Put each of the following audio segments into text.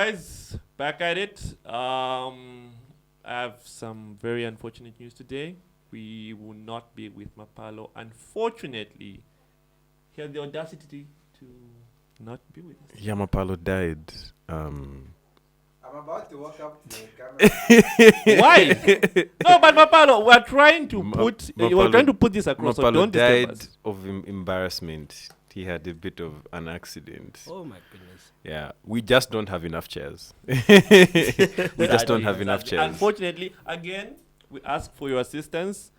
guys, back at it. I have some very unfortunate news today. We will not be with Mapalo. Unfortunately, he had the audacity to not be with us. Yeah, Mapalo died. I'm about to walk up to the camera. Why? No, but Mapalo, we're trying to put this across. So Mapalo don't disturb died us. of embarrassment. He had a bit of an accident. Oh my goodness. Yeah, we just don't have enough chairs. We just don't have enough chairs. Unfortunately, again, we ask for your assistance.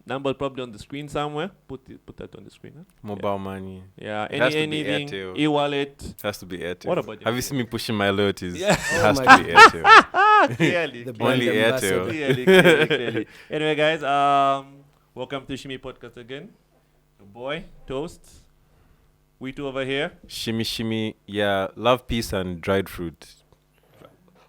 Number probably on the screen somewhere. Put that on the screen. Huh? Mobile money. Yeah, It has to be anything, Airtel. e-wallet. Has to be Airtel. What about Have you seen me pushing my loyalties? Yeah. It has Oh to my be Airtel. Clearly. The brand Only ambassador. Airtel. Clearly. Anyway, guys, welcome to Shimi Podcast again. Your boy, Toast. We two over here. Shimi. Yeah, love, peace, and dried fruit.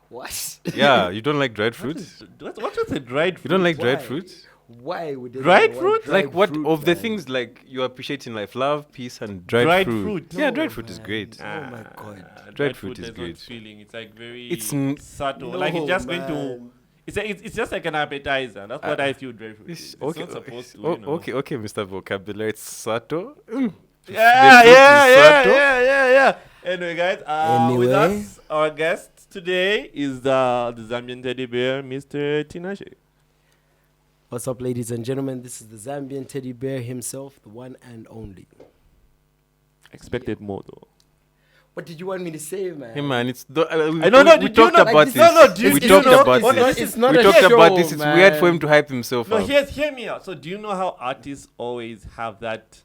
What? Yeah, you don't like dried fruit? What is a dried fruit? You don't like dried Why? fruit? Why would they Dried want fruit? Like what fruit, of the man? things like you appreciate in life? Love, peace, and dried, Dried fruit. fruit. Yeah, No, dried fruit is man. great. Oh my God. Dried fruit is has great. not feeling. It's like very Subtle. subtle. Like it's just going to. man. It's just like an appetizer. That's what I feel dried fruit is. It's Okay, not supposed to. okay, Mr. Vocabulary. It's subtle. Yeah. subtle. Anyway, guys, with Anyway. us, our guest today is the Zambian teddy bear, Mr. Tinashe. What's up, ladies and gentlemen? This is the Zambian teddy bear himself, the one and only. Expected more though. What did you want me to say, man? Hey man, it's no, we did you talked know- about like this. this- no, no, do you- we do you talked know- about what- this. It's not we a talked show, about this. It's weird for man. him to hype himself No, up. hear me out. So do you know how artists always have that?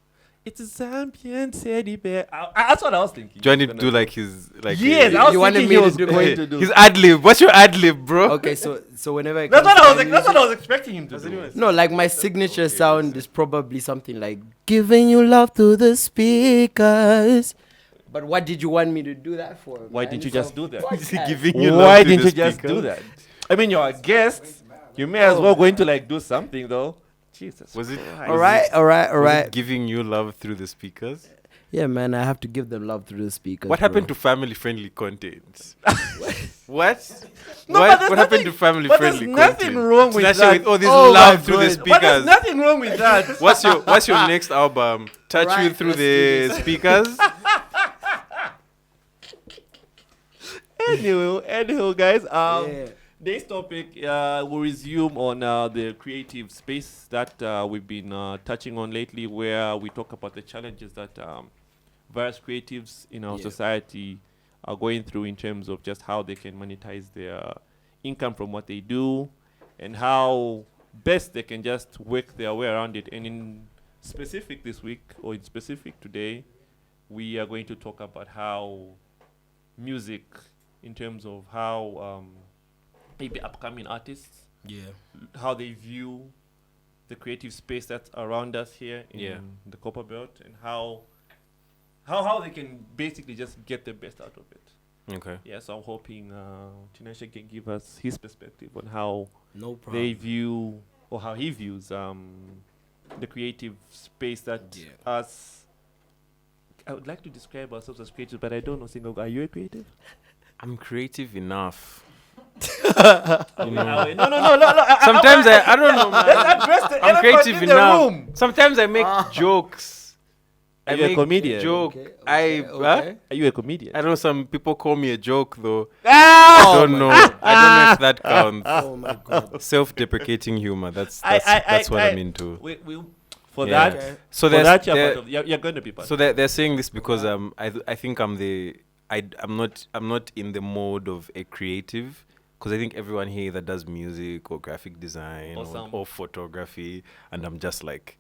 It's a Zambian teddy bear. That's what I was thinking. Do you want him to do like his like? Yes, I was You wanted thinking me he to was do- going to do. his ad lib. What's your ad lib, bro? Okay, so whenever it That's comes what I was. to That's what music- I was expecting him to do. No, like my signature sound is probably something like giving you love to the speakers. But what did you want me to do that for? Why man? didn't you It's a just do that? podcast. Giving you Why love to didn't the you just speaker. do that? I mean, you're a guest. You may as well going to like do something though. Jesus. Was it? Christ. All right. Was it Right. giving you love through the speakers? Yeah, man, I have to give them love through the speakers. What bro. happened to family-friendly content? What? No, but what there's happened to But there's family-friendly content? nothing wrong with Tinashe that. with all this Oh my love through the God. But there's speakers. nothing wrong with that. What's your next album? Touch you Right, through let's the do this. speakers? Anywho, guys. Yeah. Today's topic will resume on the creative space that we've been touching on lately, where we talk about the challenges that various creatives in our Yeah. society are going through in terms of just how they can monetize their income from what they do, and how best they can just work their way around it. And in specific this week, or in specific today, we are going to talk about how music, in terms of how maybe upcoming artists, Yeah. how they view the creative space that's around us here in Yeah. the Copper Belt, and how they can basically just get the best out of it. Okay. Yeah, so I'm hoping Tinashe can give us his perspective on how No problem. they view, or how he views the creative space that Yeah. us. I would like to describe ourselves as creatives, but I don't know. Singogo, are you a creative? I'm creative enough. No. Sometimes I don't know, man. Let's address the I'm elephant creative in the enough. room. Sometimes I make jokes. Are I you a make comedian? Joke. Okay, okay. Are you a comedian? I know some people call me a joke though. Ah! I don't know. I don't know if that counts. Oh my God. Self-deprecating humor. That's what I'm into. For Yeah. that, Okay. So for that there's you're going to be part. so they're saying this because I think I'm not in the mode of a creative, because I think everyone here that does music or graphic design or photography, and I'm just like,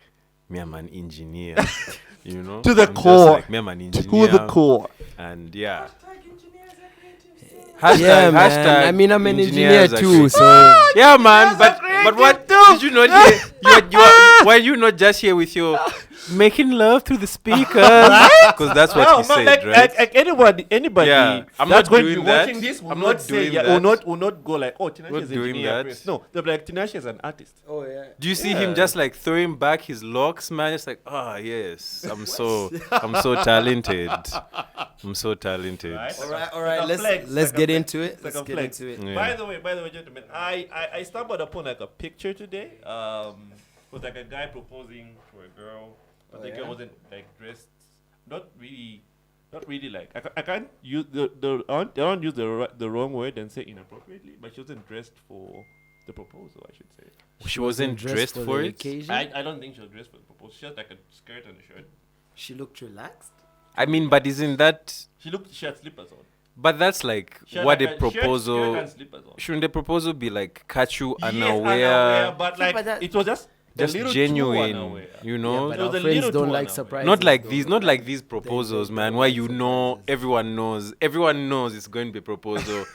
me, I'm an engineer. You know, To the I'm just core. like, me, I'm an engineer. To the core. And yeah. Yeah, man. I mean, I'm an engineer engineers are too, creative. so Yeah, man. But what? Did you not hear? Why are you not just here with your making love through the speakers? Because that's what he said, right? Like anybody Yeah, I'm that's not going to be doing that. watching this will I'm not not say, doing yeah, that. will not go like, oh, Tinashe Not is doing engineer that. press. No, they'll be like, Tinashe is an artist. Oh yeah. Do you see him just like throwing back his locks, man? It's like, yes, I'm so talented. I'm so talented. Right? All right. Like a flex, Let's like a get flex. into it. It's like Let's a get flex. into it. Yeah. By the way, gentlemen, I stumbled upon like a picture today. Was like a guy proposing to a girl, but the girl wasn't like dressed. Not really like I can't use I don't use the wrong word and say inappropriately, but she wasn't dressed for the proposal, I should say. She wasn't dressed for the it. occasion. I don't think she was dressed for the proposal. She had like a skirt and a shirt. She looked relaxed. I mean, but isn't that? She had slippers on. But that's like She had what like a a shirt proposal. and slippers on. Shouldn't the proposal be like catch you Yes, unaware? but Yeah, like but that- it was just a Just little genuine, too unaware. you know? Yeah, but It was our a friends little don't too like unaware. surprises. Not like though. these, not like these proposals, they man. don't Where like you know, surprises. everyone knows it's going to be a proposal.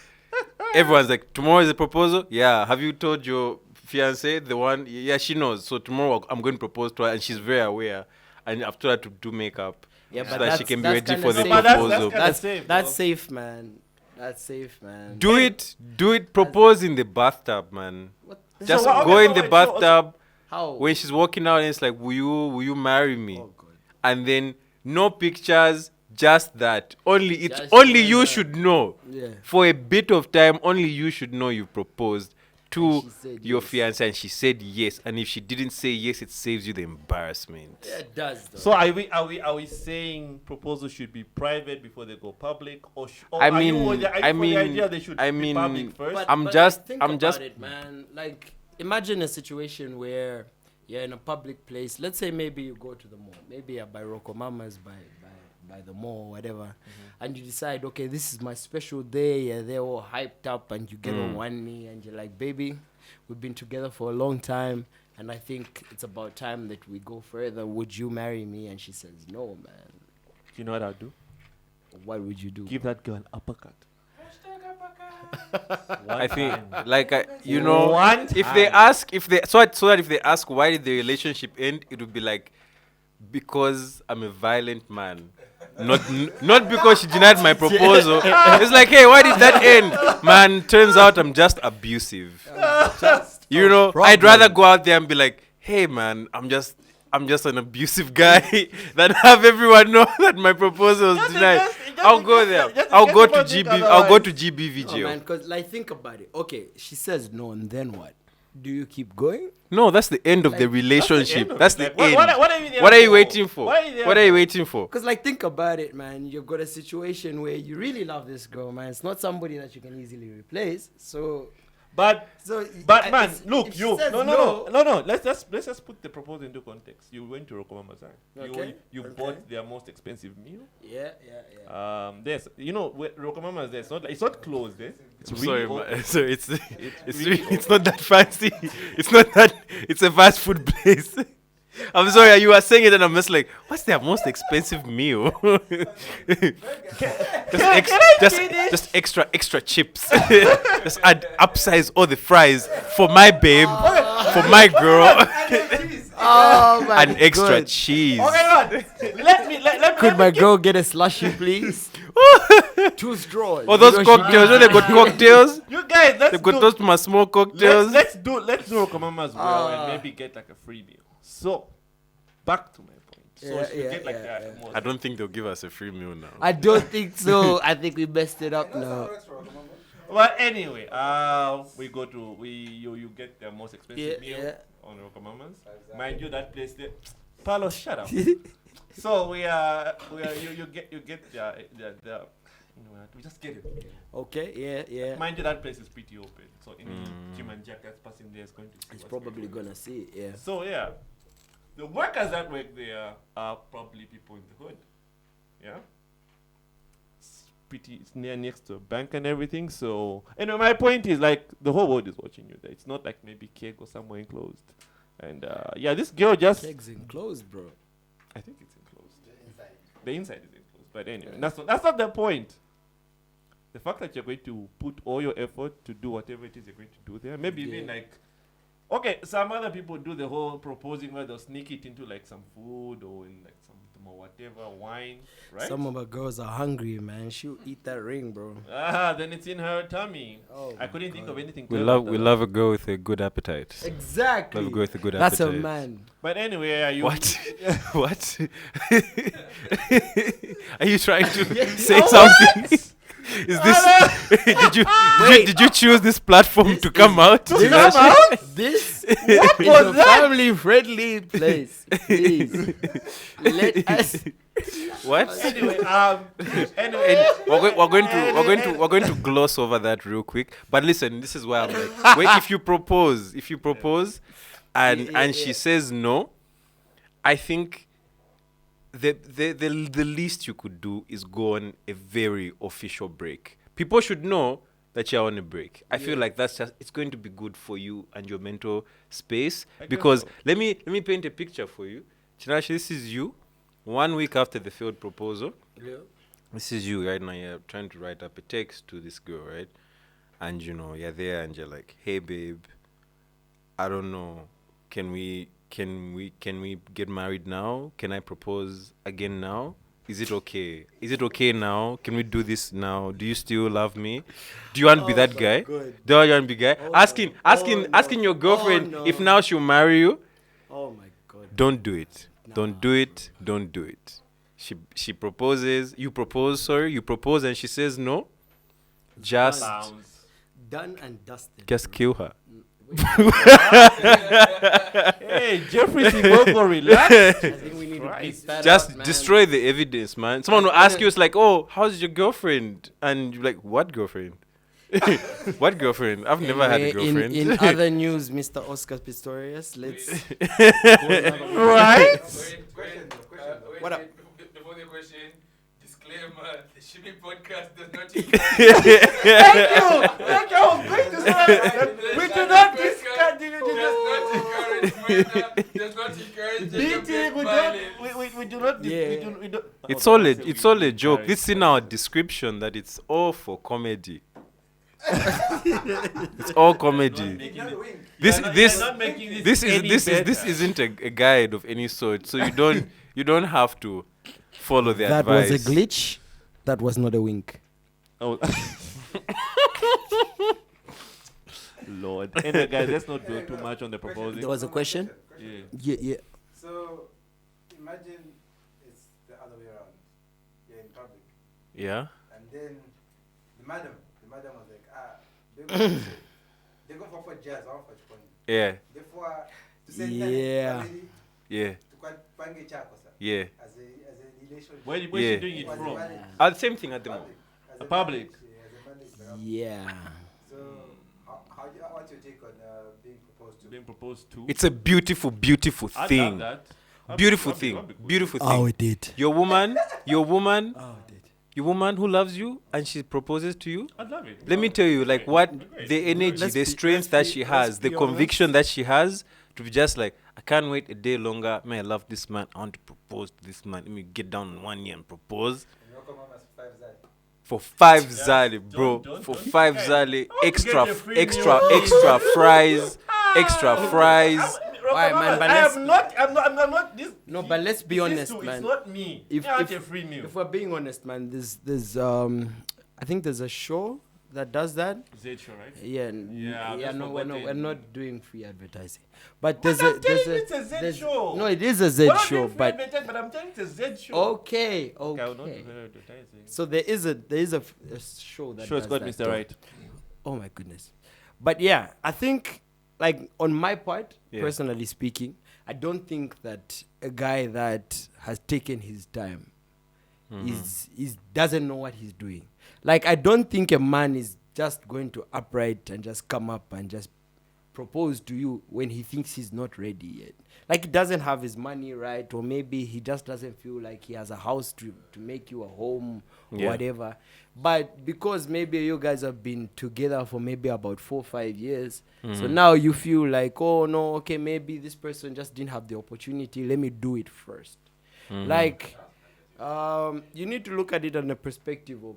Everyone's like, tomorrow is a proposal. Yeah, have you told your fiance the one? Yeah, she knows. So tomorrow I'm going to propose to her, and she's very aware. And I've told her to do makeup, Yeah, so but that that's, she can be that's ready kinda for the safe. But that's proposal. kinda That's safe, that's bro. safe, man. That's safe, man. Do it. Propose in the bathtub, man. What? Just what- go okay, in so the wait, bathtub. How? When she's walking out, and it's like, will you marry me? Oh God. And then no pictures, just that. Only Just only you you and should know. Yeah. For a bit of time, only you should know you proposed to And she said your yes. fiance, and she said yes. And if she didn't say yes, it saves you the embarrassment. Yeah, it does. Though. So are we saying proposals should be private before they go public, or I are you mean- for the I mean- idea they should I be mean- public first? But- I'm but just- like, think I'm about just- it, man. Like, imagine a situation where you're in a public place. Let's say maybe you go to the mall. Maybe you're by Rocco Mama's, by the mall, whatever, and you decide, okay, this is my special day. You're there all hyped up, and you get on one knee, and you're like, baby, we've been together for a long time, and I think it's about time that we go further. Would you marry me? And she says, no, man. You know what I'll do? What would you do? Give that girl an uppercut. I think, like, you know, One if they ask, so that if they ask why did the relationship end, it would be like, because I'm a violent man. Not because she denied my proposal. It's like, hey, why did that end? Man, turns out I'm just abusive. You know, I'd rather go out there and be like, hey, man, I'm just an abusive guy than have everyone know that my proposal was denied. I'll go there. I'll go to GB Oh, man, VGO. because like think about it. Okay, she says no, and then what? Do you keep going? No, that's the end of the relationship. That's the Like, end. what are you there What are you for? waiting for? What are you there What are you for? waiting for? Because like think about it, man. You've got a situation where you really love this girl, man. It's not somebody that you can easily replace. So But I- man, if look, she you says no. Let's just put the proposal into context. You went to Rokomama's. Okay, You okay. bought their most expensive meal. Yeah. There's Rokomama's. It's not closed. It's I'm really sorry, open. man. So it's really it's not that fancy. It's not that. It's a fast food place. I'm sorry, you are saying it, and I'm just like, what's their most expensive meal? just extra chips. Just upsize all the fries for my babe, for my girl, Oh my and extra God. cheese. Okay, let me Could my girl get a slushy, please? 2 straws. Or those You know, she cocktails, when they got cocktails, You guys, they've got those my small cocktails. let's do Rokomama's well and maybe get like a free meal. So back to my point. So Yeah, she could yeah, get like yeah, the most. I don't think they'll give us a free meal now. I don't think so. I think we messed it up now. Well, anyway, we go to you get the most expensive Yeah, meal yeah. on Rokomama's. Mind you, that place there. Palo, shut up. So we you get the we just get it. Okay, yeah. Mind you, that place is pretty open. So any gym and jack that's passing there is going to see It's what's probably going on. gonna see it, yeah. So yeah, the workers that work there are probably people in the hood. Yeah. It's near next to a bank and everything. So anyway, my point is like the whole world is watching you there. It's not like maybe keg or somewhere enclosed. And yeah, this girl just Kegs enclosed, bro. I think it's enclosed. The inside is enclosed. But anyway, that's not the point. The fact that you're going to put all your effort to do whatever it is you're going to do there, maybe even like Okay, some other people do the whole proposing where they'll sneak it into like some food or in like some or whatever wine, right? Some of our girls are hungry, man. She'll eat that ring, bro. Then it's in her tummy. Oh I couldn't think of anything. We clever love after we that. love a girl with a good appetite. Exactly. Love a girl with a good That's appetite. a man. But anyway, are you What? What? Are you trying to say something? Is this? did you choose this platform to come out? This is a family-friendly place. Please let us. What? Anyway, anyway, We're going to gloss over that real quick. But listen, this is why I'm like, wait, if you propose, and she says no, I think the least you could do is go on a very official break. People should know that you're on a break. I feel like it's going to be good for you and your mental space. Because so. let me paint a picture for you. Tinashe, this is you 1 week after the failed proposal. Yeah. This is you right now. You're trying to write up a text to this girl, right? And you're there and you're like, hey babe, I don't know. Can we get married now? Can I propose again now? Is it okay? Is it okay now? Can we do this now? Do you still love me? Do you want to be that guy? God. Do you want to be guy? Asking your girlfriend if now she'll marry you. Oh my God. Don't do it. Don't do it. Don't do it. She proposes. You propose and she says no. Just sounds Done and dusted. kill her. Hey, Jeffrey Singogo, relax. I think we need to beat that Just out, man. destroy the evidence, man. Someone will ask you, it's like, oh, how's your girlfriend? And you're like, what girlfriend? What girlfriend? I've never had a girlfriend. In other news, Mr. Oscar Pistorius, let's. Right? Question. What up? Before the question, disclaimer: the Shimi podcast does not Thank you. I was going to say we do not discuss. does not encourage Beating, we do not. We don't. It's all a joke. Sorry. This is in our description that it's all for comedy. It's all comedy. Another wing. This isn't a guide of any sort. So you don't have to follow the That advice. was a glitch. That was not a wink. Oh. Lord. Anyway, guys, let's not go too much on the proposing. There was a question? Yeah. Yeah. So, imagine it's the other way around. You're in public. Yeah. And then the madam was like, they go for jazz, I want for point. Yeah. Therefore, to say Yeah. that, Yeah. to pange chako, sir. Yeah. As a relationship. Where Yeah. you doing it As a from? marriage. The same thing at the moment. As A public. marriage, yeah, as a marriage, Yeah. So, what's your take on being proposed to? Being proposed to. It's a beautiful, beautiful I thing. love that. Beautiful That'd be thing. good. Beautiful Oh, thing. it did. Your woman, Oh, it did. your woman who loves you and she proposes to you. I love it. Let me tell you, like, what Great. the energy, Let's the be- strength let's that be- she let's has, the be conviction that she has to be just like, I can't wait a day longer. Man, I love this man. I want to propose to this man. Let me get down on 1 year and propose. And your mama's 5 zai. For 5 zali, bro. For 5 zali, extra fries, extra fries. Alright, man, but I'm not this. No, but let's be honest, man. It's not me. If- I want if- a free meal. If we're being honest, man, there's I think there's a show that does that. Z show, right? Yeah, Yeah, yeah. I've No, just we're not. forgotten. We're not doing free advertising. But there's a I'm telling there's you a it's a Z there's- show. No, it is a Z We're not show, doing free but advertising, but I'm telling you it's a Z show. okay, Okay, I will not okay. do free advertising. So there is a show that Sure, it's does got that Mr. too. Right. Oh my goodness. But yeah, I think like on my part, Yeah. personally speaking, I don't think that a guy that has taken his time is doesn't know what he's doing. Like I don't think a man is just going to upright and just come up and just propose to you when he thinks he's not ready yet. Like he doesn't have his money right, or maybe he just doesn't feel like he has a house to make you a home or Yeah. whatever. But because maybe you guys have been together for maybe about 4 or 5 years, so now you feel like, oh no, okay, maybe this person just didn't have the opportunity. Let me do it first. Like, you need to look at it on the perspective of,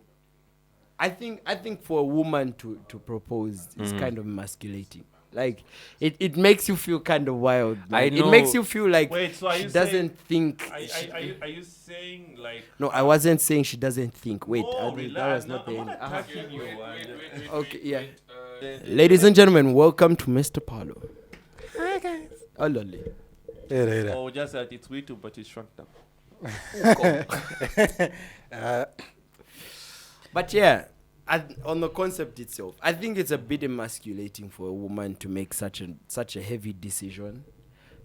I think for a woman to propose is kind of emasculating. Like, it makes you feel kind of wild. I It know. makes you feel like Wait, so are she you doesn't think. Are you saying like? No, I wasn't saying she doesn't think. Wait, No, that relax. was not No, the I'm end. not attacking you. Okay, yeah. Ladies and gentlemen, welcome to Mr. Paulo. Hi guys. Oh, lovely. Oh, just that it's Withu, but it's shrunk down. But yeah, on the concept itself, I think it's a bit emasculating for a woman to make such a heavy decision,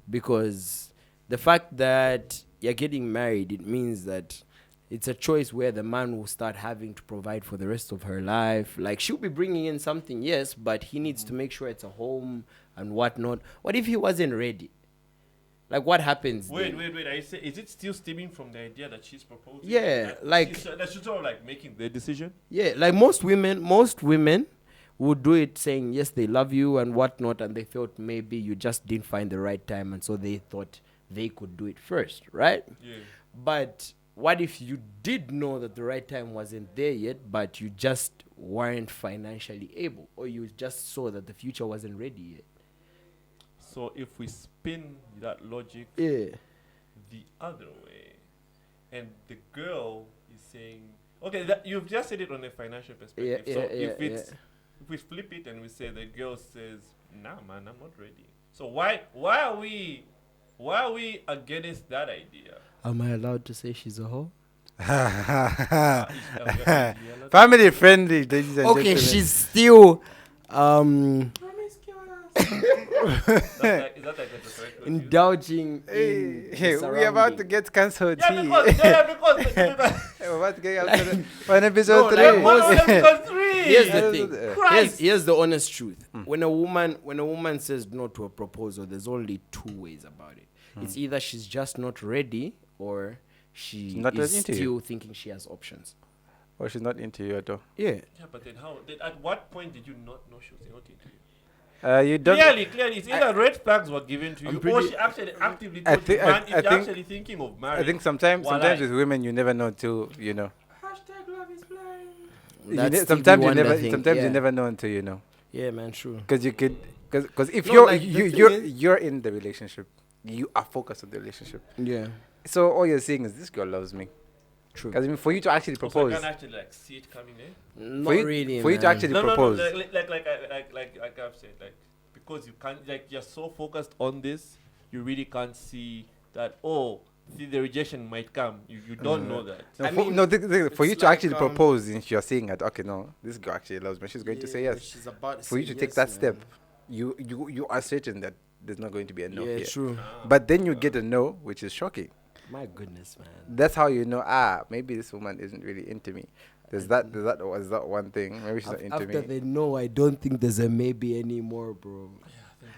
because the fact that you're getting married, it means that it's a choice where the man will start having to provide for the rest of her life. Like, she'll be bringing in something, yes, but he needs to make sure it's a home and whatnot. What if he wasn't ready? Like, what happens Wait. then? I say, is it still stemming from the idea that she's proposing? Yeah, like- she's sort of like making the decision. Yeah, like most women would do it saying, yes, they love you and whatnot, and they felt maybe you just didn't find the right time, and so they thought they could do it first, right? Yeah. But what if you did know that the right time wasn't there yet, but you just weren't financially able, or you just saw that the future wasn't ready yet? So if we spin that logic Yeah. the other way, and the girl is saying, okay, you've just said it on a financial perspective. Yeah, so yeah, if we flip it and we say the girl says, nah, man, I'm not ready. So why are we against that idea? Am I allowed to say she's a hoe? Family friendly, ladies and Okay, gentlemen. she's still Is that like a correct word? indulging Hey, in hey, the we're about to surrounding. get cancelled Yeah, here. because We're about to get cancelled on episode No, 3. like one of them got three. Here's the Yeah. thing. Christ. Here's the honest truth. When a woman says no to a proposal, there's only two ways about it. It's either she's just not ready, or she Not is into you. still thinking she has options. Or she's not into you at all. Yeah. Yeah, but then how? Then at what point did you not know she was not into you? You don't. Clearly, it's either red flags were given to I'm you, or pretty- she actually actively I told thi- you, I- man, I if you're think- actually thinking of marriage. I think sometimes Walai. with women you never know till you know. Hashtag love is blind. That's Stevie Sometimes you Wonder never. thing, Sometimes yeah. you never know until you know. Yeah, man, true. Because you could. Because if No, you're like, the you're thing is- you're in the relationship, you are focused on the relationship. Yeah, So all you're saying is this girl loves me. true. Because I mean, for you to actually Also, I propose, can't actually like see it coming, eh? Not for you, really, for you to man. actually No, propose. like I've said, like because you can't, like you're so focused on this, you really can't see that. Oh, the rejection might come. You don't know that. No, I for, mean, no, for you it's to like, actually propose, and you're saying that okay, no, this girl actually loves me. She's going to say yes. She's about to For you say to take yes, that man. step, you are certain that there's not going to be a no Yeah, here. true. But then you get a no, which is shocking. My goodness, man. That's how you know. Maybe this woman isn't really into me. There's that one thing. Maybe she's not into After me. they know, I don't think there's a maybe anymore, bro.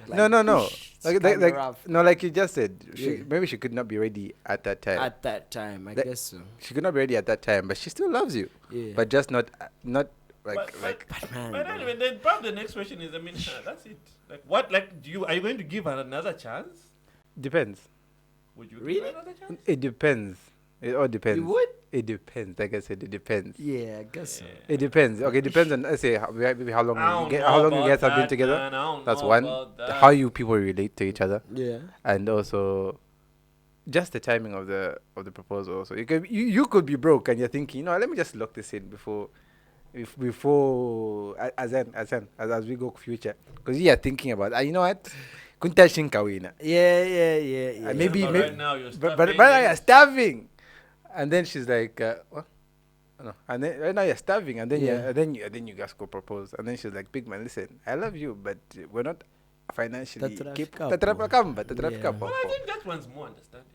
No. It's kinda rough. No, like you just said. Yeah. Maybe she could not be ready at that time. At that time, I That- guess so. She could not be ready at that time, but she still loves you. Yeah. But just not like But- like. But man, But bro. anyway, then probably the next question is, I mean, that's it. Like what? Like, are you going to give her another chance? Depends. Would you Really? give her another chance? It depends. It all depends. You would? It depends. Like I said, it depends. Yeah, I guess so. It depends. Okay, it depends on let's say maybe how long I you don't get know how long you about guys have been that, together. man. I don't That's know one. about that. How you people relate to each other, Yeah. and also just the timing of the proposal. So you could be broke and you're thinking, let me just lock this in before as we go future, because you are thinking about you know what. Kunta shinkawina. Yeah. Maybe But maybe right now you're but starving, you're eh? starving, and then she's like, what? No, and then right now you're starving, and then Yeah. then you guys go propose, and then she's like, big man, listen, I love you, but we're not financially Tatrafika tatrafika po. Well, I think that one's more understanding.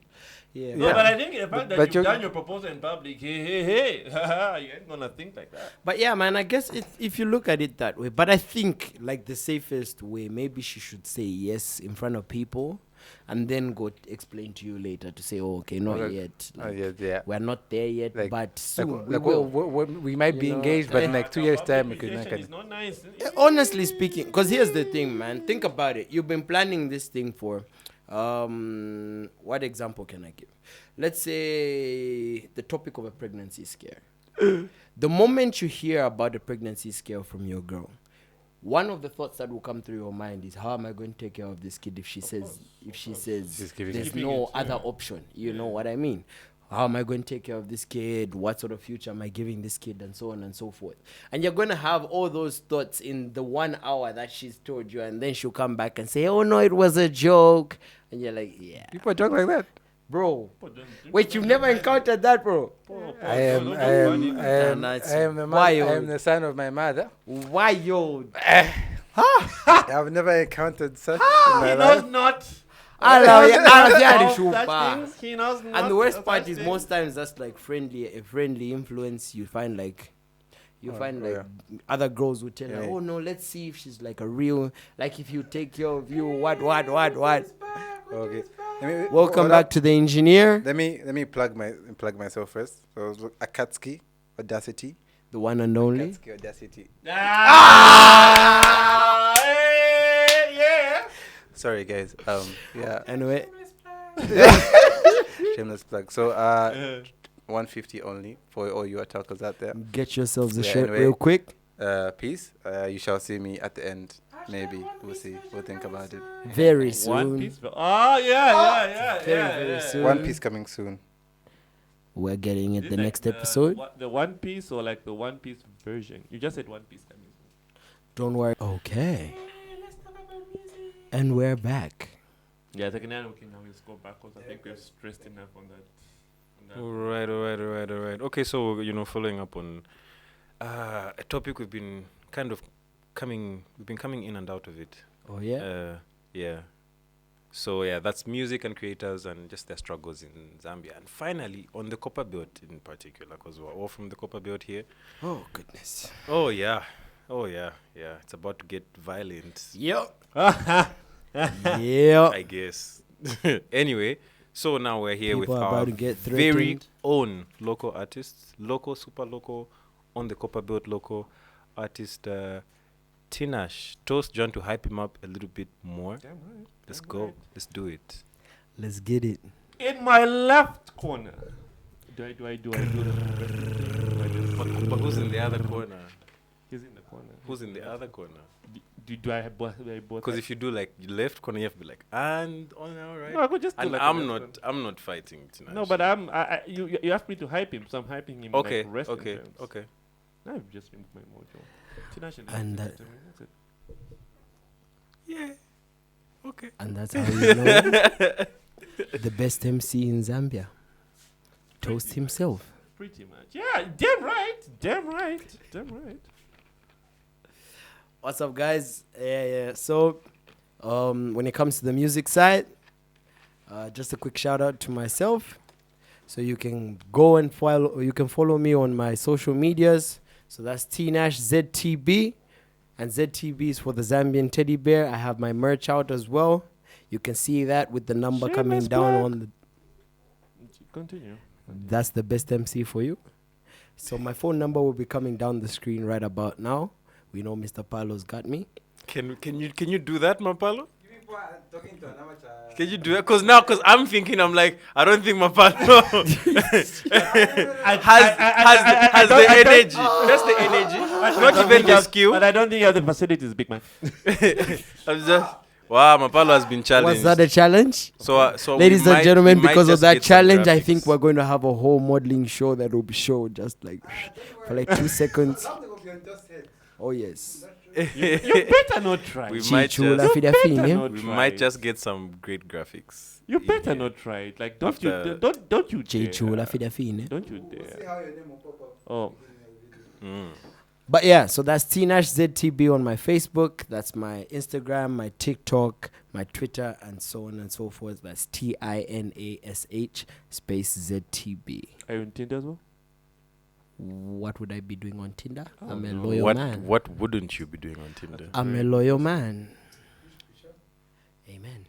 Yeah. No, Yeah. but I think the fact that But you've you're- done your proposal in public, hey, haha, you ain't gonna think like that. But yeah, man, I guess if you look at it that way, but I think like the safest way, maybe she should say yes in front of people, and then go explain to you later to say, oh, okay, not Okay. yet. Oh, Like, yeah. we're not there yet, Like- but soon we Like, will. we might be You know, engaged, but in like 2 years' time, we Public could not. rejection is not nice. Honestly speaking, because here's the thing, man. Think about it. You've been planning this thing for, what example can I give? Let's say the topic of a pregnancy scare. The moment you hear about a pregnancy scare from your girl, one of the thoughts that will come through your mind is, how am I going to take care of this kid if she says She's giving there's it. no other option? You know what I mean? How am I going to take care of this kid? What sort of future am I giving this kid? And so on and so forth. And you're going to have all those thoughts in the 1 hour that she's told you. And then she'll come back and say, oh, no, it was a joke. And you're like, yeah. People joke like that. Bro. Wait, you've never encountered that, bro? I am the son of my mother. Why, yo? I've never encountered such in my life. not. He knows not. And the worst part is most times that's like a friendly influence. You find like other girls would tell her, oh no, let's see if she's like a real, like if you take care of you, what. Okay. Welcome back to the engineer. Let me plug myself first. So Akatsuki Audacity. The one and only. Akatsuki Audacity. Yeah. Sorry guys. Yeah. Anyway. Shameless plug. So 150 only for all you attackers out there. Get yourselves a Yeah, shirt anyway. real quick. Peace. You shall see me at the end. Maybe we'll see. We'll think about it. Very soon. One Piece. Oh yeah. Very soon. One Piece coming soon. We're getting it Is the like next episode. The One Piece or like the One Piece version? You just said One Piece coming soon. Don't worry. Okay. And we're back. Yeah, I think now we can always go back because I think we've stressed enough on that. All right. Okay, so following up on a topic we've been coming in and out of it. Oh yeah. Yeah. So yeah, that's music and creators and just their struggles in Zambia. And finally, on the Copper Belt in particular, because we're all from the Copper Belt here. Oh goodness. Oh yeah. It's about to get violent. Yep. Yeah. I guess. Anyway, so now we're here People with are our about to get very threatened. own local artists, super local, on the Copper Belt local artist Tinashe. Toast John to hype him up a little bit more. Damn right. Let's go. Let's do it. Let's get it. In my left corner. Do I do But who's in the other corner? He's in the corner. Who's in the other corner? Do I have both? Because if you do like left corner, you have to be like, and on all right. No, I could just do And like I'm not fighting Tinashe. No, but you asked me to hype him, so I'm hyping him. Okay. Like wrestling Okay. terms. Okay. Now I've just removed my mojo. Tinashe And that's that- it. Yeah. Okay. And that's how you know the best MC in Zambia. Toast himself. Pretty much. Yeah, damn right. What's up, guys? Yeah. So, when it comes to the music side, just a quick shout out to myself. So you can go and follow me on my social medias. So that's Tinash Ztb, and Ztb is for the Zambian teddy bear. I have my merch out as well. You can see that with the number coming Shameless down plug. on the. Continue. That's the best MC for you. So my phone number will be coming down the screen right about now. We know Mr. Palo's got me. Can you do that, Mapalo? You people are talking to an amateur. Can you do that? Because I'm thinking, I'm like, I don't think Mapalo has the energy. That's the energy. Not even the skill. But I don't think you have the facilities, big man. I'm just, wow, Mapalo has been challenged. Was that a challenge? So Ladies and gentlemen, because of that challenge, I think we're. we're going to have a whole modeling show that will be shown just like for like 2 seconds. Something will be on just head. Oh yes. You better not try. We You might Chichula just- fida better fine. not We try. might just get some great graphics. You better Yeah. not try it. Like don't After- you don't you dare. Chichula fida fine. Don't you We'll see dare. how your name will pop up. Oh. Mm. But yeah, so that's Tinash Ztb on my Facebook. That's my Instagram, my TikTok, my Twitter, and so on and so forth. That's TINASH space ZTB. Are you on Tinder as well? What would I be doing on Tinder? Oh, I'm a no. loyal man. What wouldn't you be doing on Tinder? I'm a loyal man. Amen.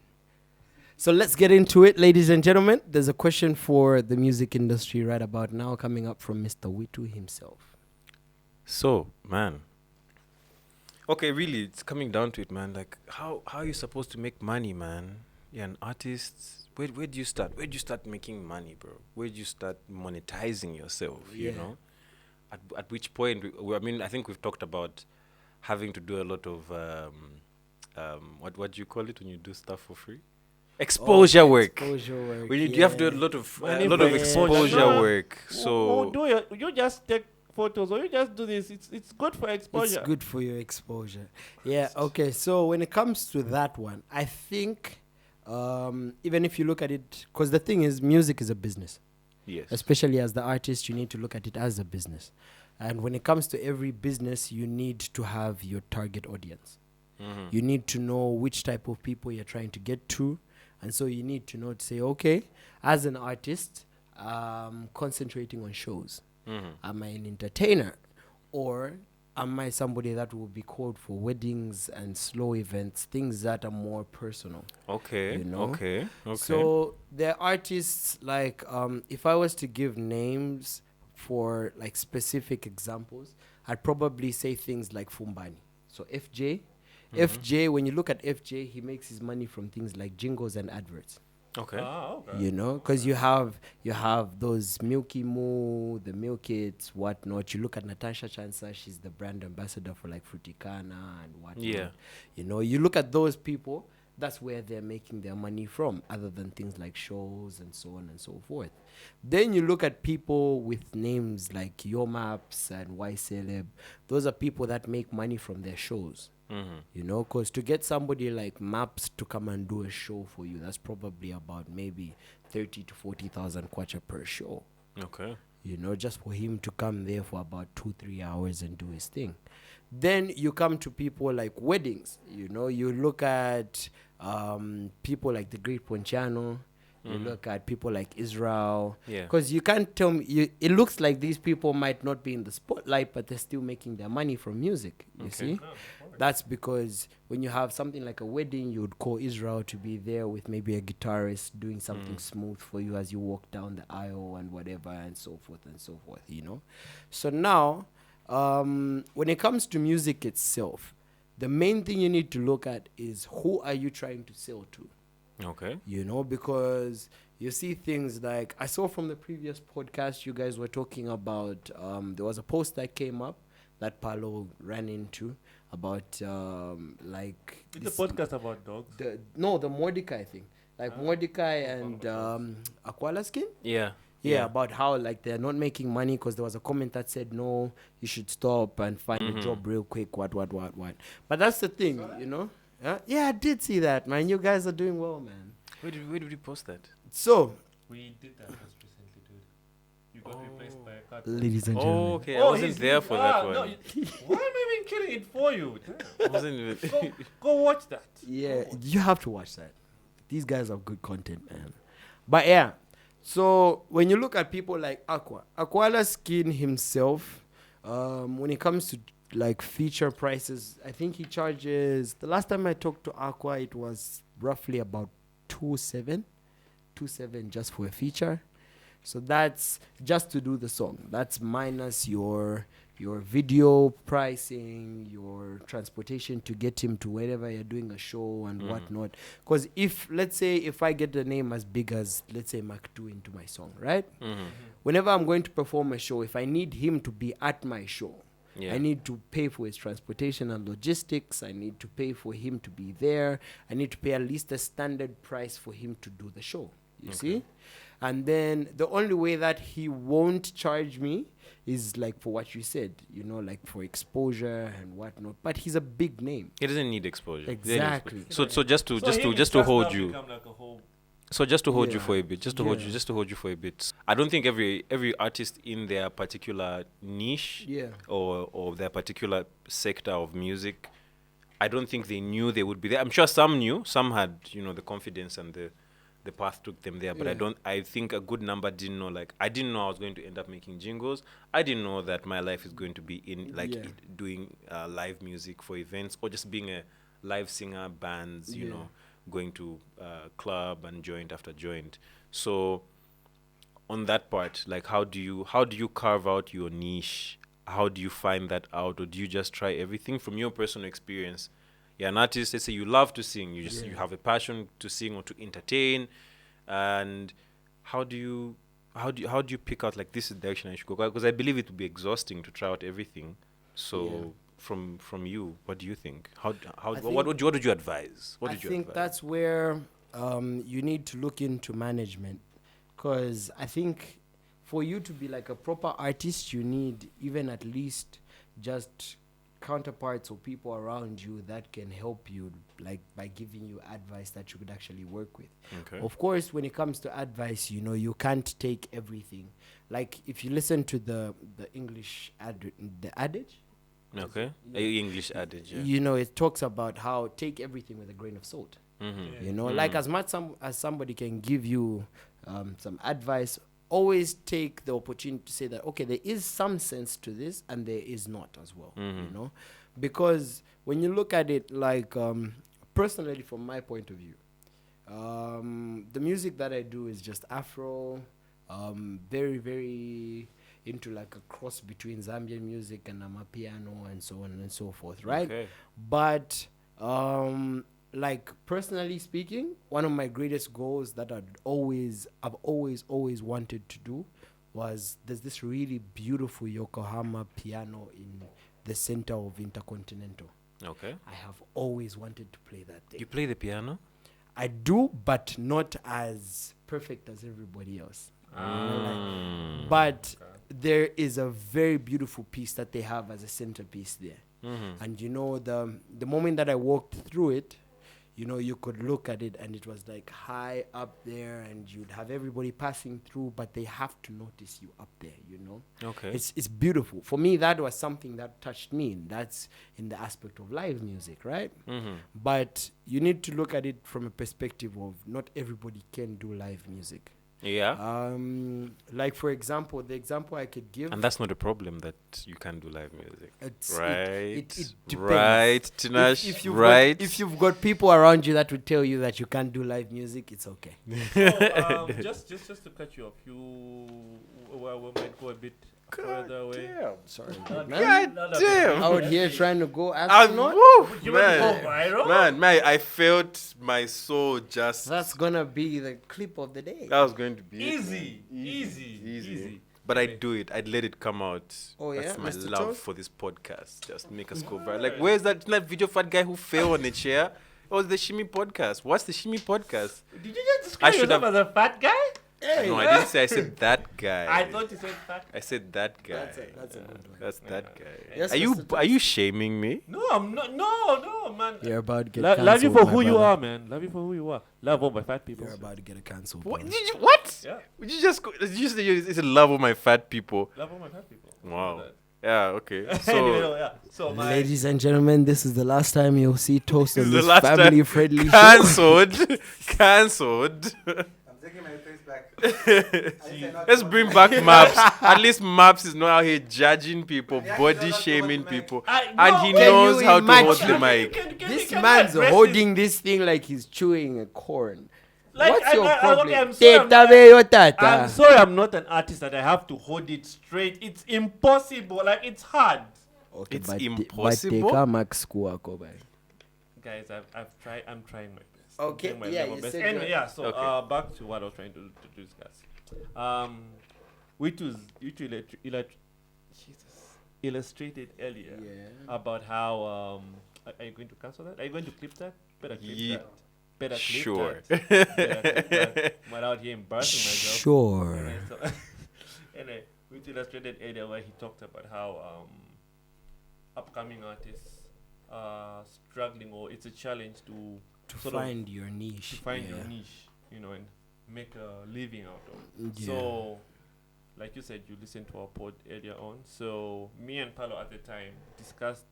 So let's get into it, ladies and gentlemen. There's a question for the music industry right about now coming up from Mr. Withu himself. So, man. Okay, really, it's coming down to it, man. Like, how are you supposed to make money, man? You're an artist. Where do you start? Where do you start making money, bro? Where do you start monetizing yourself, you Yeah. know? At which point, I mean, I think we've talked about having to do a lot of what do you call it when you do stuff for free? Exposure work. Exposure work. When you have to do a lot of exposure No. work. So You just take photos or you just do this. It's good for exposure. It's good for your exposure. Yeah, okay. So when it comes to that one, I think even if you look at it, because the thing is, music is a business. yes. Especially as the artist, you need to look at it as a business. And when it comes to every business, you need to have your target audience. Mm-hmm. You need to know which type of people you're trying to get to. And so you need to know to say, okay, as an artist, concentrating on shows. Mm-hmm. Am I an entertainer? Or am I somebody that will be called for weddings and slow events, things that are more personal? Okay. You know? Okay. So there are artists like, if I was to give names for like specific examples, I'd probably say things like Fumbani. So FJ. FJ, when you look at FJ, he makes his money from things like jingles and adverts. Okay. Okay. You know, because you have those Milky Moo, the Milk Kids, whatnot. You look at Natasha Chansa, she's the brand ambassador for like Fruticana and whatnot. Yeah. You know, you look at those people, that's where they're making their money from, other than things like shows and so on and so forth. Then you look at people with names like Yo Maps and Y Celeb. Those are people that make money from their shows. Mm-hmm. You know, because to get somebody like Maps to come and do a show for you, that's probably about maybe 30 to 40,000 kwacha per show. Okay. You know, just for him to come there for about 2-3 hours and do his thing. Then you come to people like weddings. You know, you look at people like the Great Ponchano. You look at people like Israel. Yeah. Because you can't tell me, it looks like these people might not be in the spotlight, but they're still making their money from music. You see? That's because when you have something like a wedding, you would call Israel to be there with maybe a guitarist doing something smooth for you as you walk down the aisle and whatever and so forth, you know? So now, when it comes to music itself, the main thing you need to look at is who are you trying to sell to? Okay. You know, because you see things like, I saw from the previous podcast you guys were talking about, there was a post that came up that Paulo ran into about like It's a podcast about dogs. the Mordecai thing, like Mordecai and Aquala Skin. Yeah. Yeah, about how like they're not making money because there was a comment that said no, you should stop and find a job real quick. What. But that's the thing, you know. Yeah, I did see that, man. You guys are doing well, man. Where did we post that? So, We did that just recently, dude. You got replaced by a cat. ladies and gentlemen, Oh, okay. I wasn't there for that one. No, why am I even killing it for you? I wasn't even. Go watch that. yeah, you have to watch that. These guys have good content, man. But yeah, so when you look at people like Aquala Skin himself, when it comes to like feature prices, I think he charges, the last time I talked to Aqua, it was roughly about 2.7 just for a feature. So that's just to do the song. That's minus your video pricing, your transportation to get him to wherever you're doing a show and whatnot. Because let's say if I get the name as big as, let's say, Mark 2 into my song, right? Whenever I'm going to perform a show, if I need him to be at my show, Yeah. I need to pay for his transportation and logistics. I need to pay for him to be there. I need to pay at least a standard price for him to do the show. You see? And then the only way that he won't charge me is like for what you said, you know, like for exposure and whatnot. But he's a big name. He doesn't need exposure. Exactly. So just to hold you. So just to hold you for a bit, just to hold you for a bit. I don't think every artist in their particular niche or their particular sector of music, I don't think they knew they would be there. I'm sure some knew, some had, you know, the confidence and the path took them there, but I think a good number didn't know. Like, I didn't know I was going to end up making jingles. I didn't know that my life is going to be in doing live music for events or just being a live singer, bands, you know, going to club and joint after joint. So on that part, like, how do you carve out your niche? How do you find that out, or do you just try everything from your personal experience? You're an artist, let's say you love to sing, you have a passion to sing or to entertain, and how do you pick out, like, this is the direction I should go? Because I believe it would be exhausting to try out everything. So from you, what do you think? How I what would you advise? What I did you think advise? that's where you need to look into management, because I think for you to be like a proper artist, you need even at least just counterparts or people around you that can help you, like by giving you advice that you could actually work with. Okay. Of course, when it comes to advice, you can't take everything. Like if you listen to the English the adage, Okay. A English adage. Yeah. it talks about how take everything with a grain of salt. Mm-hmm. Like as much as somebody can give you some advice, always take the opportunity to say that, okay, there is some sense to this and there is not as well. Because when you look at it, like personally from my point of view, the music that I do is just Afro, very very into like a cross between Zambian music and Amapiano and so on and so forth, right? Okay. But like personally speaking, one of my greatest goals that I've always wanted to do was, there's this really beautiful Yokohama piano in the center of Intercontinental. Okay. I have always wanted to play that thing. You play the piano? I do, but not as perfect as everybody else. But there is a very beautiful piece that they have as a centerpiece there. And the moment that I walked through it, you could look at it and it was like high up there, and you'd have everybody passing through, but they have to notice you up there, Okay. It's beautiful. For me, that was something that touched me, and that's in the aspect of live music, right? But you need to look at it from a perspective of not everybody can do live music. Yeah. Like for example, the example I could give, And that's not a problem that you can't do live music. it depends. Right, Tinash. If you've got people around you that would tell you that you can't do live music, it's okay. So, just to cut you off, we might go a bit further away. Sorry, God damn. out here trying to go Woo, astronaut. You want to go viral? man, I felt my soul just. That's gonna be the clip of the day. That was going to be Easy. But I'd do it. I'd let it come out. Oh, yeah? That's my Mr. love Toast? for this podcast. Just make us go viral. Like, where's that video of that guy who fell on the chair? It was the Shimi podcast. What's the Shimi podcast? Did you just describe should yourself have- as a fat guy? No, I didn't say. I said that guy. I thought you said fat. I said that guy. That's a good one. That's that guy. Yes, Are you shaming me? No, I'm not. No, man. You're about to get Love cancelled, you for my who you brother. are, man. Love you for who you are. Love all my fat people. You're about to get a cancel. What? What? Yeah. Did you just say it's a love of my fat people? Love all my fat people. Wow. Yeah. Okay. Anyway, So yeah. So my Ladies and gentlemen, this is the last time you'll see Toast This on is the this last time. family-friendly show. cancelled. I'm taking my face back. I said not Let's to bring watch back it. Maps. At least Maps is not out here judging people, Yeah, body he's not shaming the one people, I- and no, he can knows you how to hold imagine? the mic. This can man's I address holding this thing like he's chewing a corn. Like, What's your problem? okay, I'm sorry, Teta be your I'm tata. sorry, I'm not an artist that I have to hold it straight. It's impossible. Like, it's hard. Okay, It's but impossible. But Max Kuwako, Guys, I've tried. I'm trying my best. Okay, I'm doing my yeah, level you best. said Anyway, you're- yeah. So, Okay. back to what I was trying to discuss. Jesus illustrated earlier about how are you going to cancel that? Are you going to clip that? Better clip that. Better clip Sure. that. Better clip that. I'm out here embarrassing myself. Sure. Anyway, so anyway, which illustrated earlier where he talked about how upcoming artists are struggling, or it's a challenge to sort of Find your niche. to find yeah. your niche, and make a living out of. Yeah. So, like you said, you listened to our pod earlier on. So me and Paulo at the time discussed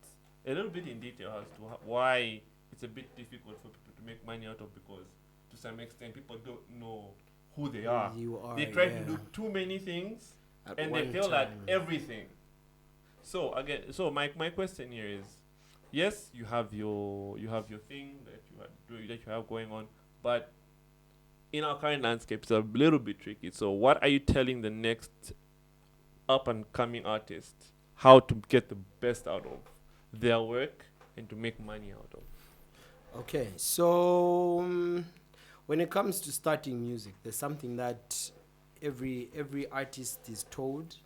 a little bit in detail as to why it's a bit difficult for people to make money out of, because to some extent people don't know who they are. You are. They try yeah. to do too many things At and they one feel like time. everything. So again, my question here is, yes, you have your thing that you are doing, that you have going on, but in our current landscape, it's a little bit tricky. So what are you telling the next up and coming artist how to get the best out of their work and to make money out of? Okay, so when it comes to starting music, there's something that every artist is told,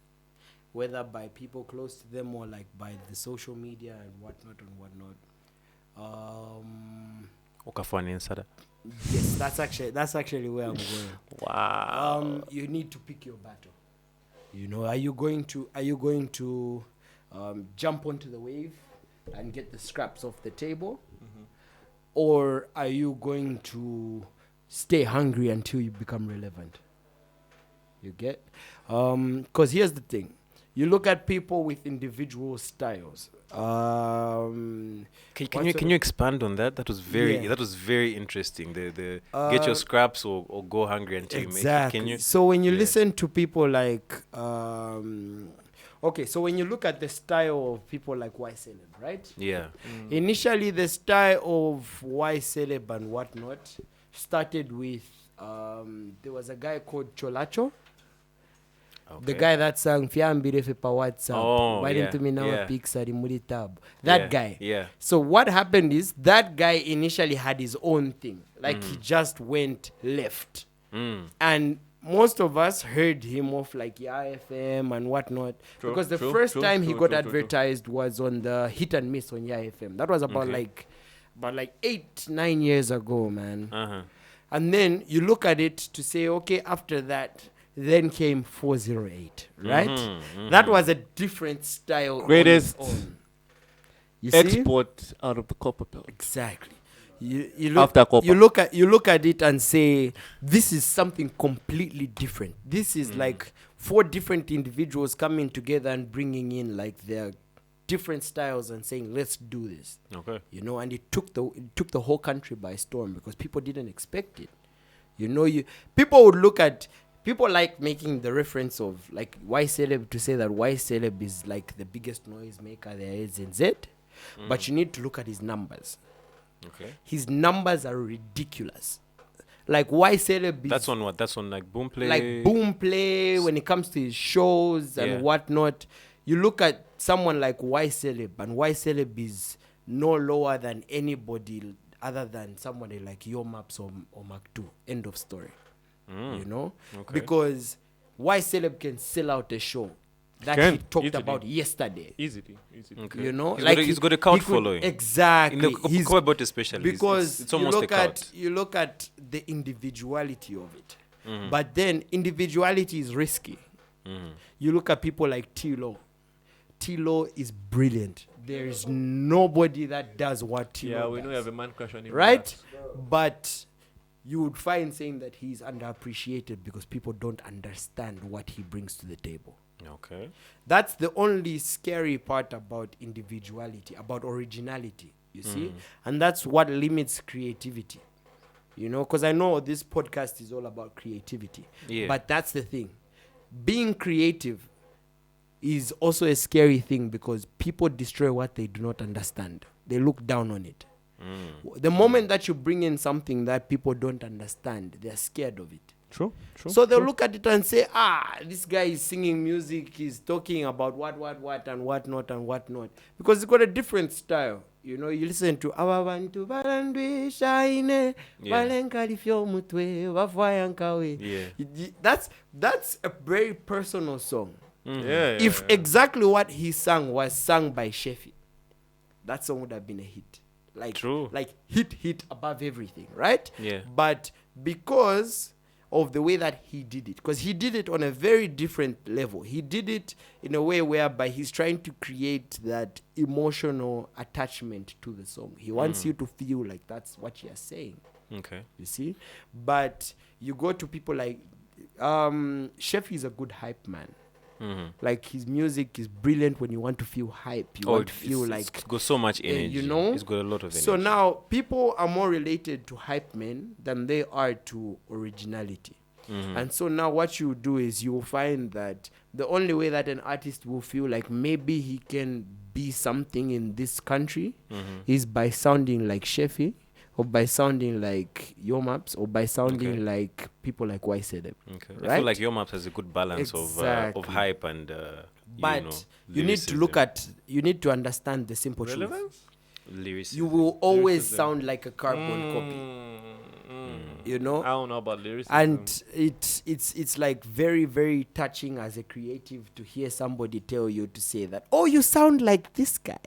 whether by people close to them or like by the social media and whatnot and whatnot. Ukafanya insada. Yes, that's actually where I'm going. Wow. You need to pick your battle. You know, are you going to jump onto the wave and get the scraps off the table, or are you going to stay hungry until you become relevant? You get? Because here's the thing. You look at people with individual styles. Can you expand on that? That was very interesting. The get your scraps or go hungry until you make it. Can you? So when you listen to people like so when you look at the style of people like Y Celeb, right? Yeah. Initially the style of Y Celeb and whatnot started with there was a guy called Cholacho. Okay. The guy that sang Fiambire Fepa WhatsApp. Why didn't me now yeah. Pixar Muri Tab? That guy. Yeah. So what happened is that guy initially had his own thing. Like he just went left. And most of us heard him off like FM and whatnot. Because the first time he got advertised was on the Hit and Miss on FM. That was about like 8-9 years ago, man. And then you look at it to say, okay, after that, then came 408, right? That was a different style. Greatest on its own. You export see? out of the copper belt. Exactly. You look, After copper. you look at it and say, this is something completely different. This is like 4 different individuals coming together and bringing in like their different styles and saying, let's do this. Okay. You know, and it took the whole country by storm because people didn't expect it. You know, people would look at. People like making the reference of like Y Celeb to say that Y Celeb is like the biggest noise maker there is in Z. But you need to look at his numbers. Okay. His numbers are ridiculous. Like Y Celeb is... That's on what? That's on like Boomplay? Like Boomplay when it comes to his shows and whatnot. You look at someone like Y Celeb and Y Celeb is no lower than anybody other than somebody like Yo Maps or Mac2. End of story. You know, because Y Celeb can sell out a show that he talked about yesterday. Easily. Okay. You know, he's got a cult following. Exactly. He's about especially because it's almost a cult. You look at the individuality of it, but then individuality is risky. You look at people like T-Lo. T-Lo is brilliant. There is nobody that does what T-Lo does. Yeah, we know you have a man crush on him. Right? But you would find saying that he's underappreciated because people don't understand what he brings to the table. Okay. That's the only scary part about individuality, about originality, you see? And that's what limits creativity. You know, because I know this podcast is all about creativity. Yeah. But that's the thing. Being creative is also a scary thing because people destroy what they do not understand. They look down on it. The moment that you bring in something that people don't understand, they're scared of it. True. So they'll look at it and say, this guy is singing music, he's talking about what and whatnot. Because he's got a different style. You know, you listen to Ababantu Barandwe Shine Balenkalifyo Mutwe Wafayankawe. That's a very personal song. If exactly what he sang was sung by Shefi, that song would have been a hit. Like, true. Like hit above everything, right? Yeah. But because of the way that he did it, because he did it on a very different level. He did it in a way whereby he's trying to create that emotional attachment to the song. He wants you to feel like that's what you're saying. Okay. You see? But you go to people like Chef is a good hype man. Like his music is brilliant when you want to feel hype. You want to feel like it's got so much energy. You know, it's got a lot of energy. So now people are more related to hype men than they are to originality. And so now what you do is you will find that the only way that an artist will feel like maybe he can be something in this country is by sounding like Shefi, or by sounding like Yo Maps, or by sounding like people like Y Celeb. Okay. Right? I feel like Yo Maps has a good balance of hype and but you need to look at, you need to understand the simple truth. Lyricism. You will always sound like a carbon copy. You know, I don't know about lyricism. and it's like very, very touching as a creative to hear somebody tell you to say that, oh, you sound like this guy,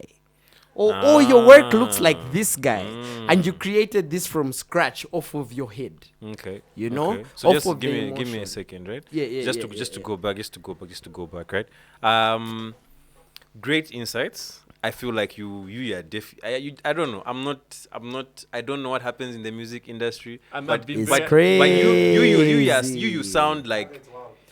or oh, your work looks like this guy, and you created this from scratch off of your head. Okay. You know? Okay. So Off just of give the me a emotion. second, right? Yeah, Just yeah, to yeah, just to yeah. go back, right? Great insights. I feel like you are I don't know. I'm not. I don't know what happens in the music industry. I'm but not being It's very- but crazy. you sound like.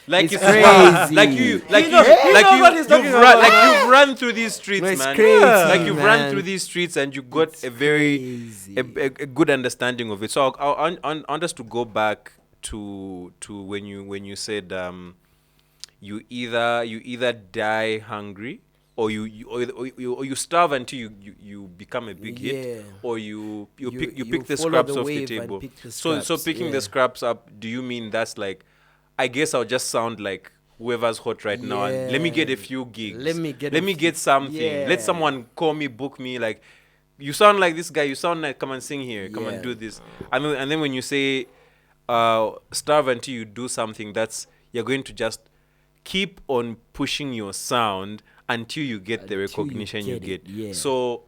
Like It's it's crazy. wild. Like you, like He you, knows- he like knows what he's talking you've run, about, like man. you've run through these streets, No, it's man. crazy, Like you've man. run through these streets and you got It's a very crazy. a good understanding of it. So I want us to go back to when you said you either die hungry or you starve until you become a big Yeah. hit, or you pick you the follow scraps the off the wave and table. pick the So scraps, picking yeah. the scraps up, do you mean that's like, I guess I'll just sound like whoever's hot right now and let me get a few gigs. Let me get something. yeah. Let someone call me, book me. Like, you sound like this guy. You sound like, come and sing here. Come and Yeah. do this. And then when you say starve until you do something, that's, you're going to just keep on pushing your sound until you get the Until you recognition you get get. it, yeah. So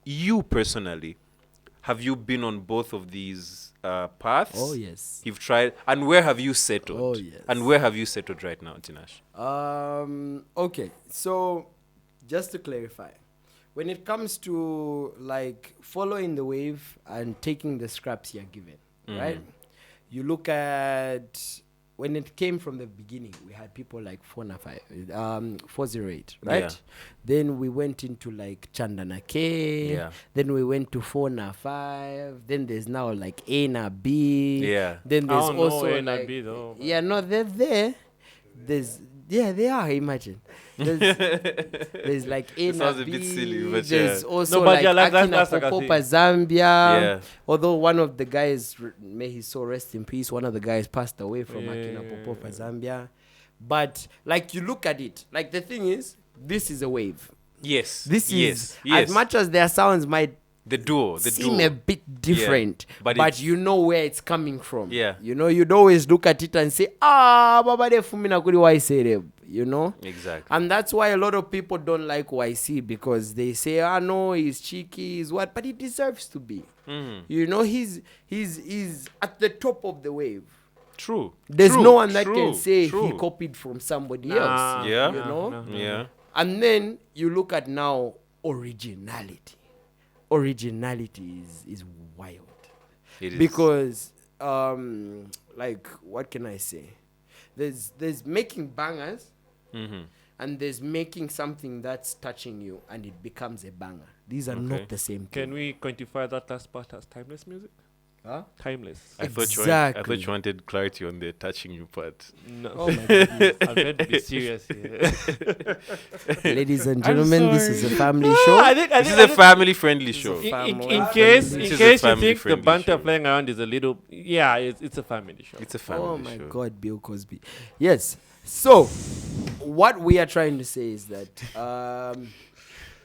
you personally, have you been on both of these paths? Oh, yes. You've tried, and where have you settled? Oh, yes. And where have you settled right now, Tinashe? Okay, so just to clarify, when it comes to like following the wave and taking the scraps you're given, right? You look at when it came from the beginning, we had people like 408, right? Yeah. Then we went into like Chandana K. Yeah. Then we went to 405. Then there's now like A na B. Yeah. Then I there's don't know also A na like, B though. yeah, no, they're there. They are. Imagine. There's like A It na sounds a bit B. silly, but There's yeah. also No, but like yeah, like Akina that's like a Popopa thing. Zambia. Yeah. Although one of the guys, may his soul rest in peace, one of the guys passed away from Akina Popopa Zambia. But like you look at it, like the thing is, this is a wave. Yes. This is yes. as much as their sounds might the duo. seem a bit different, But but it's- you know where it's coming from. Yeah. You know, you'd always look at it and say, Baba de Fumina Kuri YC, you know? Exactly. And that's why a lot of people don't like YC, because they say, no, he's cheeky, he's what, but he deserves to be. You know, he's at the top of the wave. True. There's True. no one that True. can say True. he copied from somebody Nah. else. Yeah. You know? No. Yeah. And then you look at now originality. Originality is wild. It is. Because like, what can I say? There's making bangers, and there's making something that's touching you and it becomes a banger. These are not the same thing. Can we quantify that last part as timeless music? Huh? Timeless. I thought Exactly. you wanted clarity on the touching you part. No. Oh my goodness. I'm trying to be serious here. Ladies and gentlemen, this is a family show. This is a family-friendly show. In case This is you a think the family-friendly banter show. flying around is a little, it's a family show. It's a family Oh my show. God, Bill Cosby. Yes. So, what we are trying to say is that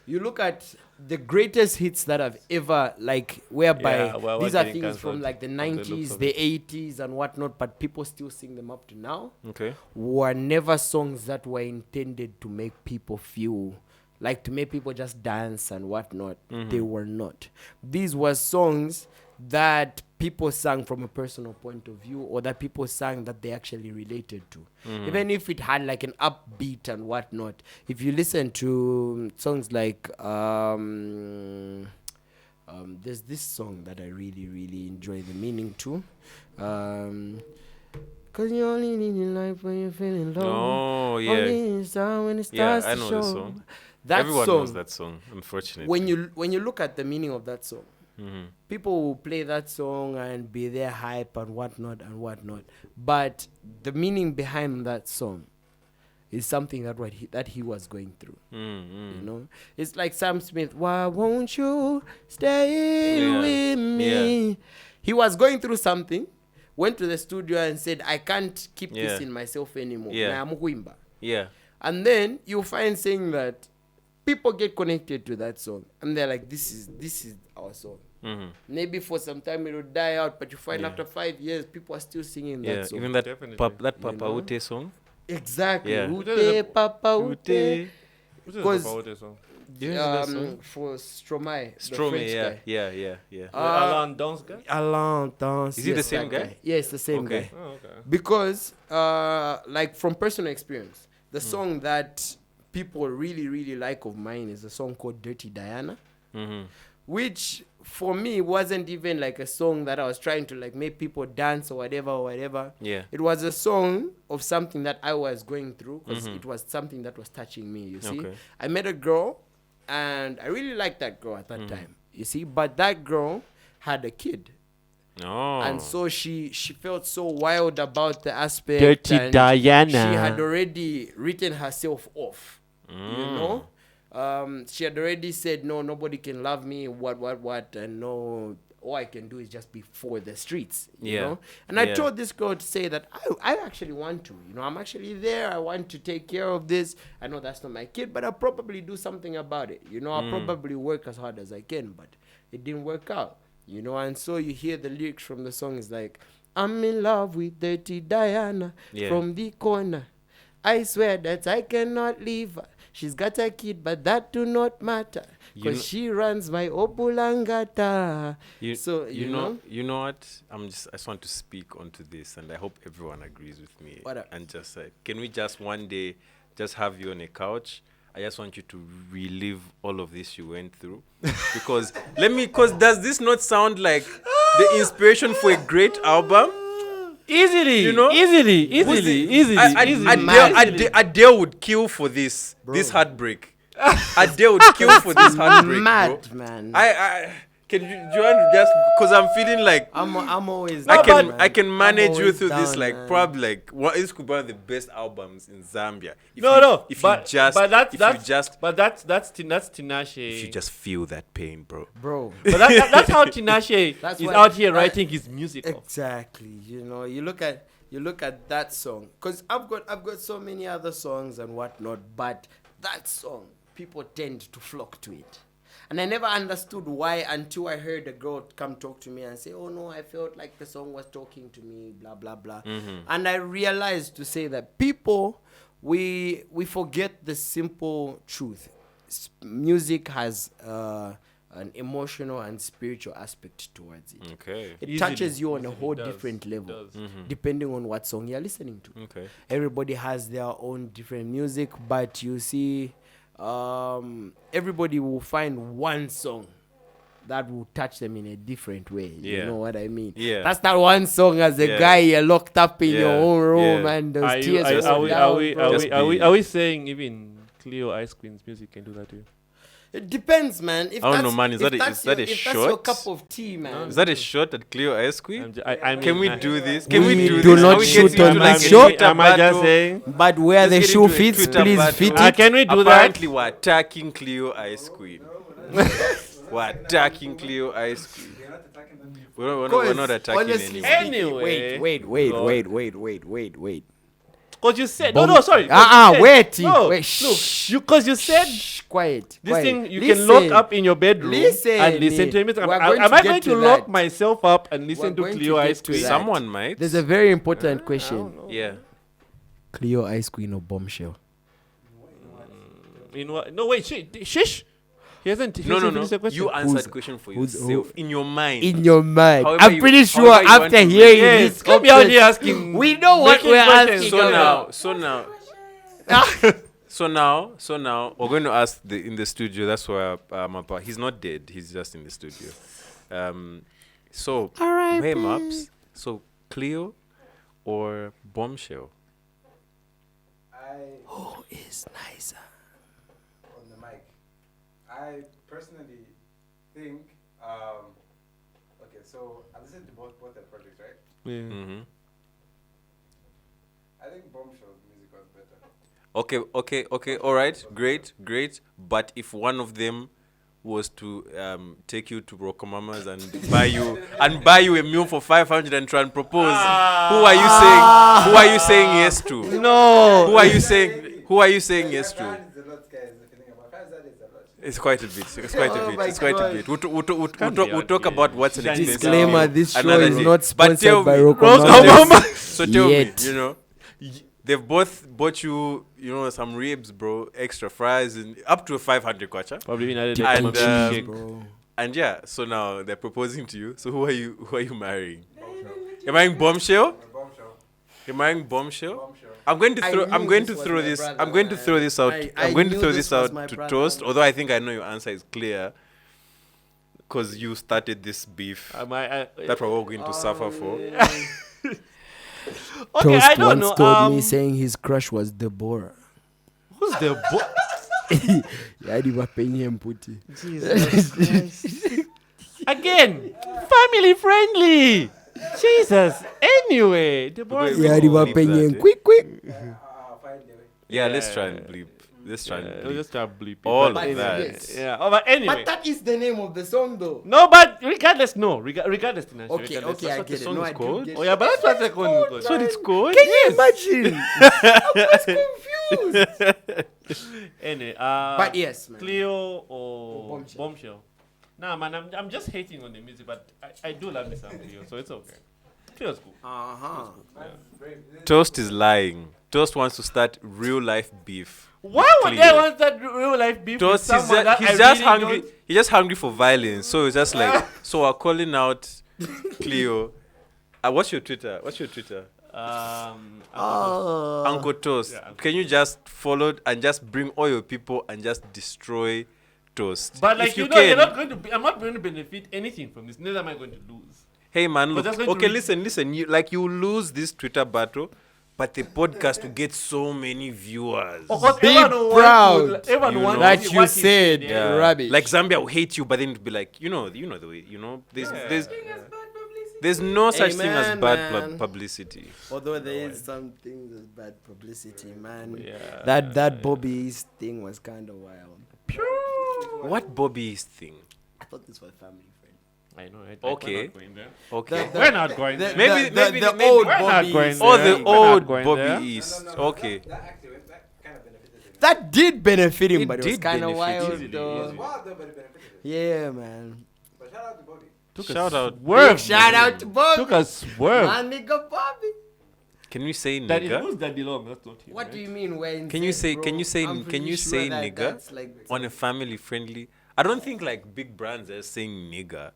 you look at the greatest hits that have ever, like, whereby Yeah, well, these we're are getting things from cancelled like the from the looks 90s, of the 80s, and whatnot, but people still sing them up to now. Okay. Were never songs that were intended to make people feel like, to make people just dance and whatnot. They were not. These were songs that people sang from a personal point of view, or that people sang that they actually related to. Even if it had like an upbeat and whatnot. If you listen to songs like there's this song that I really, really enjoy the meaning to. Cause you only need your life when you're feeling low. Oh, yeah. Only in time when it Yeah, starts I to know show. the song. That Everyone song, knows that song, unfortunately. when you look at the meaning of that song, people will play that song and be there hype and whatnot and whatnot. But the meaning behind that song is something that he was going through. You know, it's like Sam Smith. Why won't you stay with me? He was going through something. Went to the studio and said, I can't keep this in myself anymore. Yeah. Yeah. And then you find saying that people get connected to that song and they're like, this is our song. Maybe for some time it will die out, but you find after 5 years people are still singing that song. Even that Definitely. Papa Ute song. Exactly. Yeah. Ute, Papa Ute. Which is Because about this song? for Stromae, the Stromae, French yeah, guy. yeah. Alain Dance guy? Alain Dance. Is he the yes, same that guy? Yes, the same Okay. guy. Oh, okay. Because like from personal experience, the song that people really really like of mine is a song called Dirty Diana, which for me wasn't even like a song that I was trying to like make people dance or whatever. Yeah. It was a song of something that I was going through because it was something that was touching me, you see. Okay. I met a girl and I really liked that girl at that time, you see, but that girl had a kid. Oh. And so she felt so wild about the aspect. Dirty and Diana. She had already written herself off. You know? She had already said, no, nobody can love me, what, and no, all I can do is just be for the streets, you know? And I told this girl to say that I actually want to, you know, I'm actually there, I want to take care of this. I know that's not my kid, but I'll probably do something about it, you know? I'll probably work as hard as I can, but it didn't work out, you know? And so you hear the lyrics from the song is like, I'm in love with Dirty Diana from the corner. I swear that I cannot leave her. She's got a kid, but that do not matter. Because she runs my Obulangata. You know what? I just want to speak onto this, and I hope everyone agrees with me. And just can we just one day just have you on a couch? I just want you to relive all of this you went through. Because does this not sound like the inspiration for a great album? Easily, you know? easily. Adele would kill for this heartbreak. Adele would kill for this heartbreak, mad, bro. man. Do you want to just, because I'm feeling like I'm always I can manage you through down, this, like, man. probably like this could be one of the best albums in Zambia. That's Tinashe. If you just feel that pain, bro. But that's how Tinashe That's is why- out here that- writing his music. Exactly. You know, you look at that song, because I've got so many other songs and whatnot, but that song, people tend to flock to it. And I never understood why until I heard a girl come talk to me and say, oh no, I felt like the song was talking to me, blah, blah, blah. And I realized to say that people, we forget the simple truth. Music has an emotional and spiritual aspect towards it. Okay. It touches you on a whole different level, depending on what song you're listening to. Okay. Everybody has their own different music, but you see, everybody will find one song that will touch them in a different way. You know what I mean? Yeah. That's that one song as a guy you're locked up in your own room and those tears Are we Just saying even Cleo Ice Queen's music can do that to you? It depends, man. If I don't that's- know, man. Is if that that's a your- if shot? that's your cup of tea, man. Is that a shot at Cleo Ice Queen? Can we do this? We do this? not Are we shoot getting on into the like a show. Twitter Am I just battle? saying? But where Let's the get shoe into a fits, Twitter please battle. fit it. Can we do that? Apparently, we're attacking Cleo Ice Queen. We're attacking Cleo Ice Queen. We're not attacking Honestly, anyone. Anyway. wait. Because you said... No, sorry. Wait. No, Wait, look, because you said... Quiet. This thing you Listen. can lock up in your bedroom Listen. and listen to music. We're going Am to I get going to to lock that. myself up and listen We're to going to Cleo get Ice to Queen? that. Someone might. There's a very important question. Yeah. Cleo Ice Queen or Bombshell? In what? No, wait, shish. He hasn't No. finished the question. You answer the question for yourself in your mind. In your mind. However I'm you- pretty sure however you want after to hearing Yes, this, can't be out here asking. we know what making we're questions. asking. So now, we're going to ask in the studio. That's why Mapa. He's not dead. He's just in the studio. So, Maps. So, Cleo or Bombshell? Who is nicer? On the mic. I personally think, okay, so I listened to both their projects, right? Yeah. Mm-hmm. I think Bombshell's music was better. Okay. All right. Great. But if one of them was to take you to Rokomama's and buy you a meal for 500 and try and propose, who are you saying? Who are you saying yes to? No. Who are you saying yes to? 500 is a lot, guys. If you think about 500 is a lot. It's quite a bit. It's quite Oh a bit. my It's quite a God. bit. We'll Can't talk be about what's an Disclaimer, expensive Disclaimer: meal this show another is day. not But tell sponsored by me, Roko Mama. So tell Yet. me, they've both bought you, some ribs, bro, extra fries, and up to 500 kwacha. Probably another And, day. Bro. And yeah, so now they're proposing to you. So who are you marrying? You're marrying Bombshell? Bombshell. You're marrying Bombshell? Bombshell. I'm going to I throw. knew I'm going this to was throw my this. brother, I'm going to man. throw this out. I I'm going to knew throw this this was out my to brother. Toast. Although I think I know your answer is clear, because you started this beef that we're all going to suffer for. Okay, Toast I don't once know. told me saying his crush was Deborah. Who's the Yadi wapenye mputi. Again, family friendly. Jesus. Anyway, Deborah. Yeah, Yadi Bleep that, wapenye eh? quick. Find the way. Yeah, let's try and bleep. Let's try and We'll bleep. just try to bleep it. All But of that. yes. Yeah. Oh, but anyway. But that is the name of the song though. No, but regardless, no. Regardless, Tinashe. Okay, regardless. okay, I what the get it. song No, is I do called? get Oh yeah, but that's what they're calling it. That's what it's called. Can you imagine? I was confused. Anyway, But yes, man. Cleo or Bombshell. Bombshell. Nah, man, I'm just hating on the music, but I do love the song Cleo, so it's okay. Cleo's cool. Uh-huh. Toast is lying. Toast wants to start real life beef. Why with would Cleo. they want that real life beef with Toast, someone that he's I just really hungry. don't- He's just hungry for violence. So it's just like, so we're calling out Cleo. What's your Twitter? Uncle Toast. Yeah, Uncle Can you just follow and just bring all your people and just destroy Toast? But like If you know, can, you're not going to. I'm not going to benefit anything from this. Neither am I going to lose. Hey man, But look. that's going to Okay, re- listen. You lose this Twitter battle, but the podcast will get so many viewers. Of course, Be everyone will proud want to, everyone you wants know. to That see you what he said, yeah. rubbish. Like Zambia will hate you, but then it'll be like, the way, there's no such thing as Amen, bad man. publicity. Although there is some things as bad publicity, man. Yeah. That Bobby's thing was kind of wild. What Bobby's thing? I thought this was family friend. I know. Right? Okay. We're not going there. Okay. We're not going there. Maybe the old we're not Bobby. going is- there. Oh, Yeah. the We're not old going Bobby there. East. No, Okay. That actually kind of benefited him. That did benefit him, It but it was did kind of benefit wild, him. though. It was wild though, but it benefited him. Yeah, man. But shout out to Bobby. Shout out. Swerve. Big shout out to Bobby. Took a swerve. My nigga Bobby. Can we say That is nigga? who's Daddy Long? That's not him. What right? do you mean when? Can you say nigga That's like on a family friendly? I don't think like big brands are saying nigga.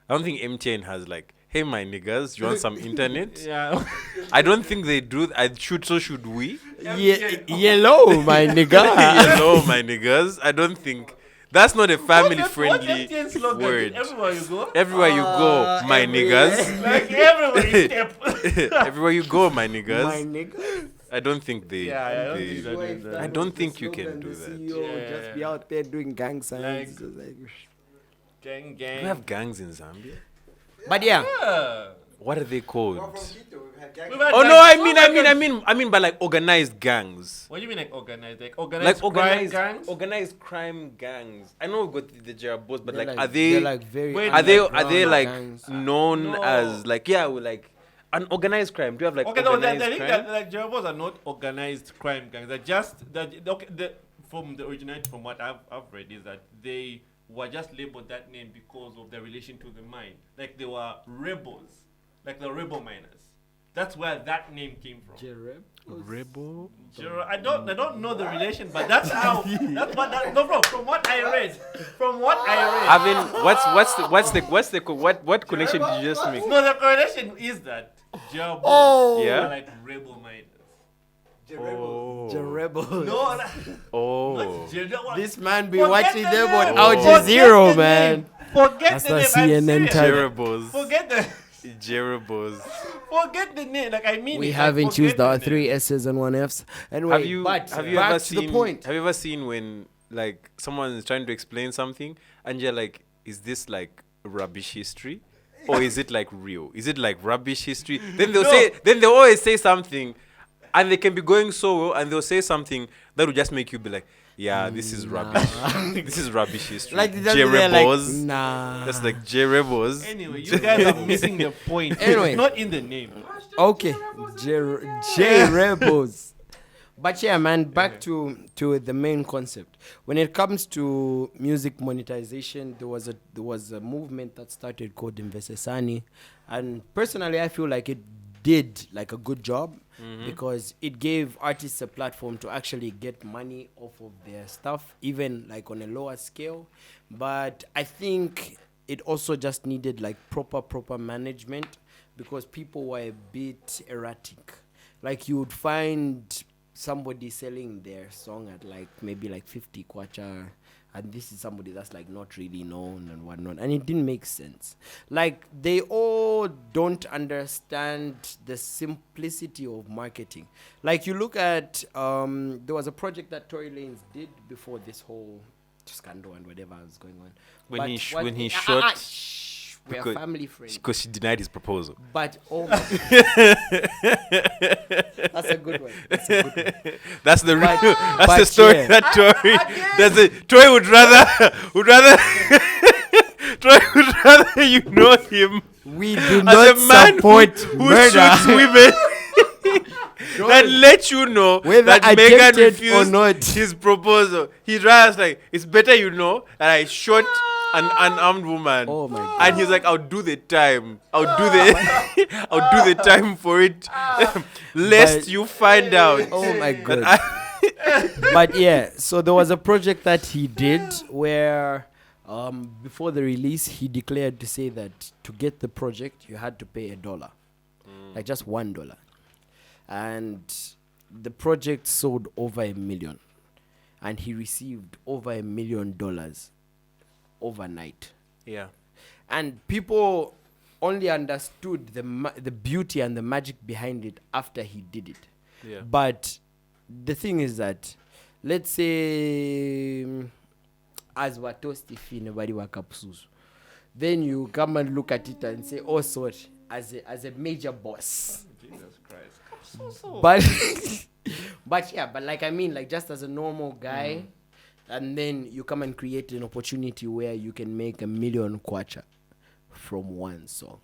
I don't think MTN has like, hey my niggas, you want some internet? Yeah. I don't think they do. Should we? yellow, my nigga. Hello, my niggas. I don't think that's not a family What's friendly MTN slogan? word. Everywhere you go. Everywhere you go, my everywhere. niggas. Like everywhere you step. Everywhere you go, my My niggas. nigga. I don't think they. Yeah, I don't they- think that is that. I don't think you can do that. CEO just be out there doing gang signs. Like- It's like- Gang, Do gang. we have gangs in Zambia? But yeah, Yeah. What are they called? Well, from Quito, we've had gang. We've had Oh gangs. no, Oh, I mean, by like organized gangs. What do you mean like organized? Like organized Like crime gangs? organized crime gangs. I know we got the Jerabos, but they're like, like- are they they're like very Wait, are they underground like gangs. known No. as like like an organized crime? Do you have like Okay, no, organized I think crime? that like Jerabos are not organized crime gangs. They're just that. Okay, from the originality, from what I've read, is that they were just labeled that name because of their relation to the mine. Like they were rebels, like the rebel miners. That's where that name came from. Rebel. I don't know the relation, but that's how. That's what. No, bro. From what I read, I mean, what connection did you just make? No, the correlation is that Jerabos Oh. Yeah? are like rebel miners. Oh. Rebel. No, Oh. not Jerabos. This man be Forget watching the them name. on Al Forget Jazeera, the man. name. Forget That's the the name. CNN I'm serious. type. Jerabos. Forget the. Jerabos. Forget the name. Like I mean. We it, haven't like, used forget our the 3 name. S's and 1 F's. Anyway, Have you but have you back ever to seen the point. Have you ever seen when like someone is trying to explain something and you're like, is this like rubbish history? Or is it like real? Is it like rubbish history? Then they'll always say something and they can be going so well and they'll say something that will just make you be like, yeah, this is rubbish. This is rubbish history. Like they're like, Jerebos. nah. That's like Jerebos. Anyway, you guys are missing the point. Anyway. It's not in the name. Okay, J Rebels. But yeah, man, back to the main concept. When it comes to music monetization, there was a movement that started called Investesani, and personally, I feel like it did like a good job because it gave artists a platform to actually get money off of their stuff, even like on a lower scale. But I think it also just needed like proper management because people were a bit erratic. Like you would find somebody selling their song at like maybe like 50 kwacha, and this is somebody that's like not really known and whatnot, and it didn't make sense. Like they all don't understand the simplicity of marketing. Like you look at there was a project that Tory Lanez did before this whole scandal and whatever was going on. When he shot we're because- family friends. Because she denied his proposal. But oh my that's a good one. That's a good one. That's the real. But- That's but the story yeah. that Tory. That's it. Tory would rather. Tory would rather you know him We do as not a man support who murder. shoots women. That let you know Whether that Megan addicted or refused not. his proposal. He'd rather like, it's better you know that I shot an unarmed woman. Oh my God. And he's like, I'll do the time. I'll do the time for it. Lest But- you find out. Oh my that God. I- But yeah, so there was a project that he did where before the release he declared to say that to get the project you had to pay $1, like just $1, and the project sold over 1 million, and he received over $1 million overnight. yeah. And people only understood the beauty and the magic behind it after he did it. Yeah. But the thing is that, let's say, as watosti fine bari wakapsuzu, then you come and look at it and say, oh, sorry, as a major boss. Jesus Christ. But but yeah, but like I mean, like just as a normal guy, and then you come and create an opportunity where you can make 1 million kwacha from one song.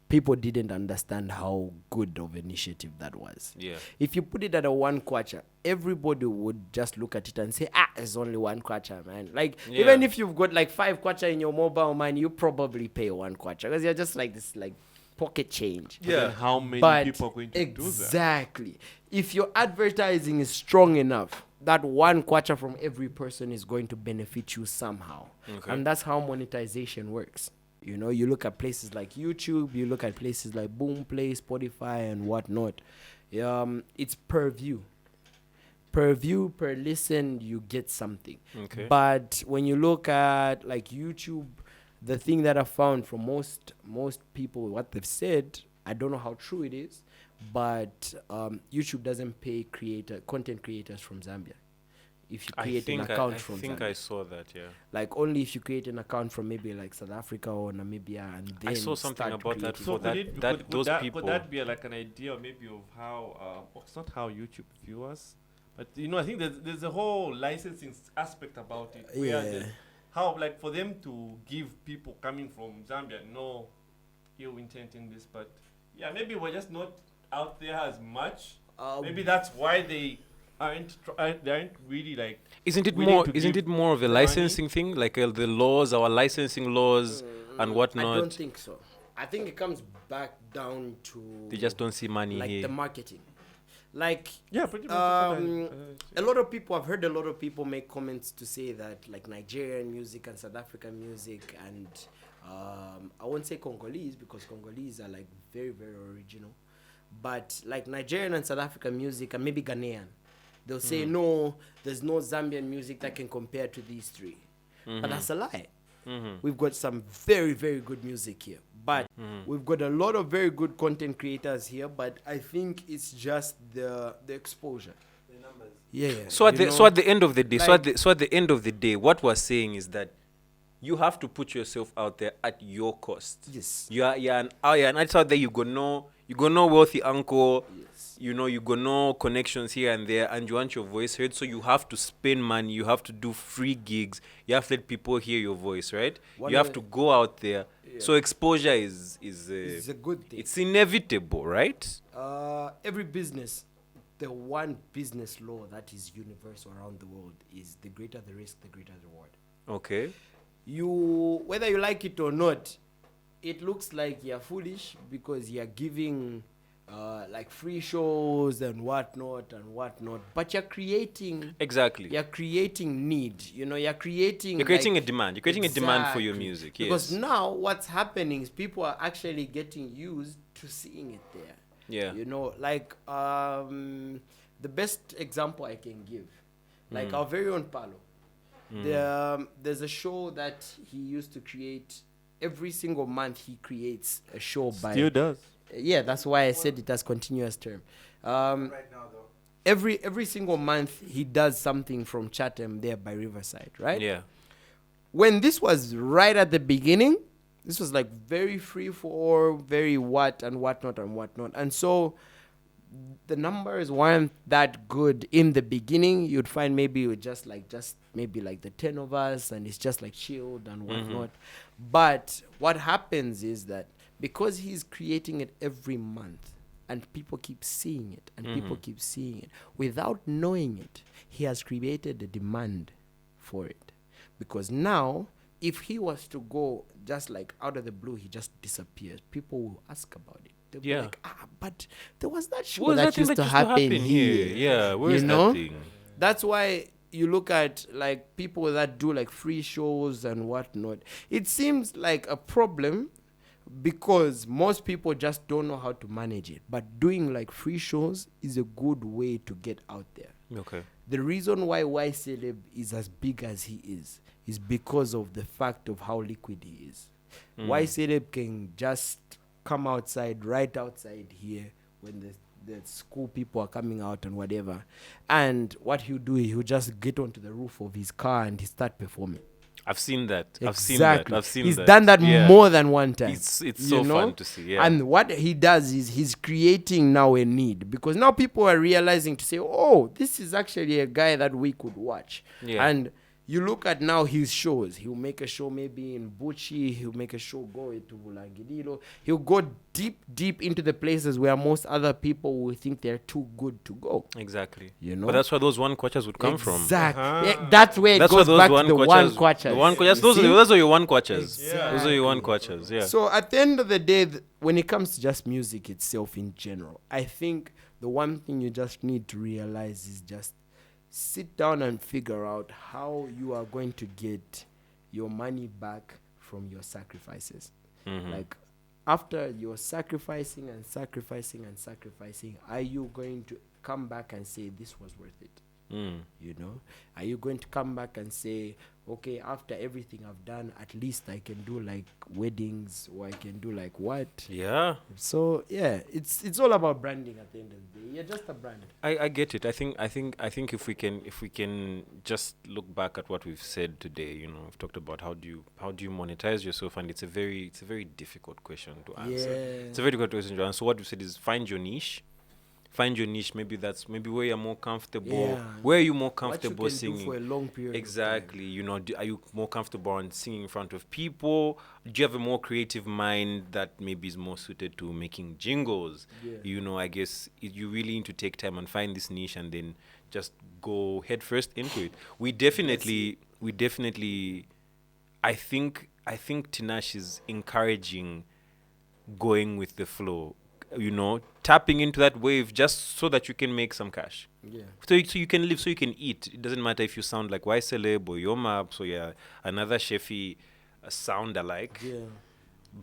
People didn't understand how good of initiative that was. Yeah. If you put it at a 1 kwacha, everybody would just look at it and say, it's only 1 kwacha, man. Like, Yeah. even if you've got like 5 kwacha in your mobile money, you probably pay 1 kwacha because you're just like this, like, pocket change. But then how many But people are going to do that? exactly. If your advertising is strong enough, that 1 kwacha from every person is going to benefit you somehow. Okay. And that's how monetization works. You know, you look at places like YouTube, you look at places like Boomplay, Spotify, and whatnot. It's per view. Per view, per listen, you get something. Okay. But when you look at like YouTube, the thing that I found from most people, what they've said, I don't know how true it is, but YouTube doesn't pay content creators from Zambia. If you create an account from I think Zambia. I saw that, yeah. Like only if you create an account from maybe like South Africa or Namibia, and then I saw something start about that creating. for that those people. Could that be like an idea maybe of how, it's not how YouTube viewers, but you know, I think there's a whole licensing aspect about it. Where Yeah. how, like, for them to give people coming from Zambia no ill intent in this, but yeah, maybe we're just not out there as much. Maybe that's why they aren't really like. Isn't it willing more? to Isn't give it more of a money? licensing thing, like the laws, our licensing laws and whatnot? I don't think so. I think it comes back down to They just don't see money like here. the marketing. Like Yeah, pretty much. a lot of people, I've heard a lot of people make comments to say that like Nigerian music and South African music and I won't say Congolese because Congolese are like very, very original. But like Nigerian and South African music and maybe Ghanaian, they'll say no, there's no Zambian music that can compare to these three. But that's a lie. We've got some very, very good music here. But we've got a lot of very good content creators here. But I think it's just the exposure. The numbers. Yeah. So at you the know? at the end of the day, like- so at the end of the day, what we're saying is that you have to put yourself out there at your cost. Yes. You're an artist out there. You go know wealthy uncle. Yes. You know, you go know connections here and there, and you want your voice heard. So you have to spend money. You have to do free gigs. You have to let people hear your voice, right? One you have of to go out there. Yeah. So exposure is It's a good thing. it's inevitable, right? Every business the one business law that is universal around the world is the greater the risk, the greater the reward. Okay. You, whether you like it or not, it looks like you're foolish because you're giving like free shows and whatnot, but you're creating need. You know, you're creating a demand. You're creating a demand for your music. Yes. Because now what's happening is people are actually getting used to seeing it there. Yeah. You know, like the best example I can give, like our very own Palo. There's a show that he used to create. Every single month he creates a show by. Still does. Yeah, that's why I said it as continuous term. Right now, though. Every single month he does something from Chatham there by Riverside, right? Yeah. When this was right at the beginning, this was like very free for very what and whatnot. And so the numbers weren't that good in the beginning. You'd find maybe it just maybe like the 10 of us and it's just like chilled and whatnot. But what happens is that because he's creating it every month and people keep seeing it and people keep seeing it, without knowing it, he has created a demand for it. Because now, if he was to go just like out of the blue, he just disappears, people will ask about it. They'll be like, but there was that show that used to happen here. Yeah, where's that thing? That's why you look at like people that do like free shows and whatnot. It seems like a problem because most people just don't know how to manage it. But doing like free shows is a good way to get out there. Okay. The reason why Celeb is as big as he is because of the fact of how liquid he is. Celeb can just come outside, right outside here when the school people are coming out and whatever. And what he'll do is he'll just get onto the roof of his car and he start performing. I've seen that. Exactly. I've seen he's that. done that more than one time. It's so fun to see. Yeah. And what he does is he's creating now a need because now people are realizing to say, oh, this is actually a guy that we could watch. Yeah. And you look at now his shows. He'll make a show maybe in Buchi. He'll make a show go into Bulangidilo. He'll go deep into the places where most other people will think they're too good to go. Exactly. You know? But that's where those one quachas would come from. Exactly. Yeah, that's where it goes back to the one quachas. The one quachas. Those are your one quachas. Exactly. Those are your one quachas. Yeah. So at the end of the day, when it comes to just music itself in general, I think the one thing you just need to realize is just sit down and figure out how you are going to get your money back from your sacrifices. Like after you're sacrificing, are you going to come back and say this was worth it? You know, are you going to come back and say, okay, after everything I've done, at least I can do like weddings or I can do like what? Yeah. So yeah, it's all about branding at the end of the day. You're just a brand. I get it. I think if we can just look back at what we've said today, you know, we've talked about how do you monetize yourself, and it's a very difficult question to answer. Yeah. It's a very difficult question to answer. So what we said is find your niche. Maybe that's where you're more comfortable. Yeah. Where are you more comfortable what you can singing? do for a long period. Exactly. You know, are you more comfortable on singing in front of people? Do you have a more creative mind that maybe is more suited to making jingles? Yeah. You know, I guess you really need to take time and find this niche and then just go head first into it. We definitely. I think Tinashe is encouraging going with the flow. You know, tapping into that wave just so that you can make some cash. Yeah. So you can live, so you can eat. It doesn't matter if you sound like Celeb or Yoma, so yeah, another Shefi sound alike. Yeah.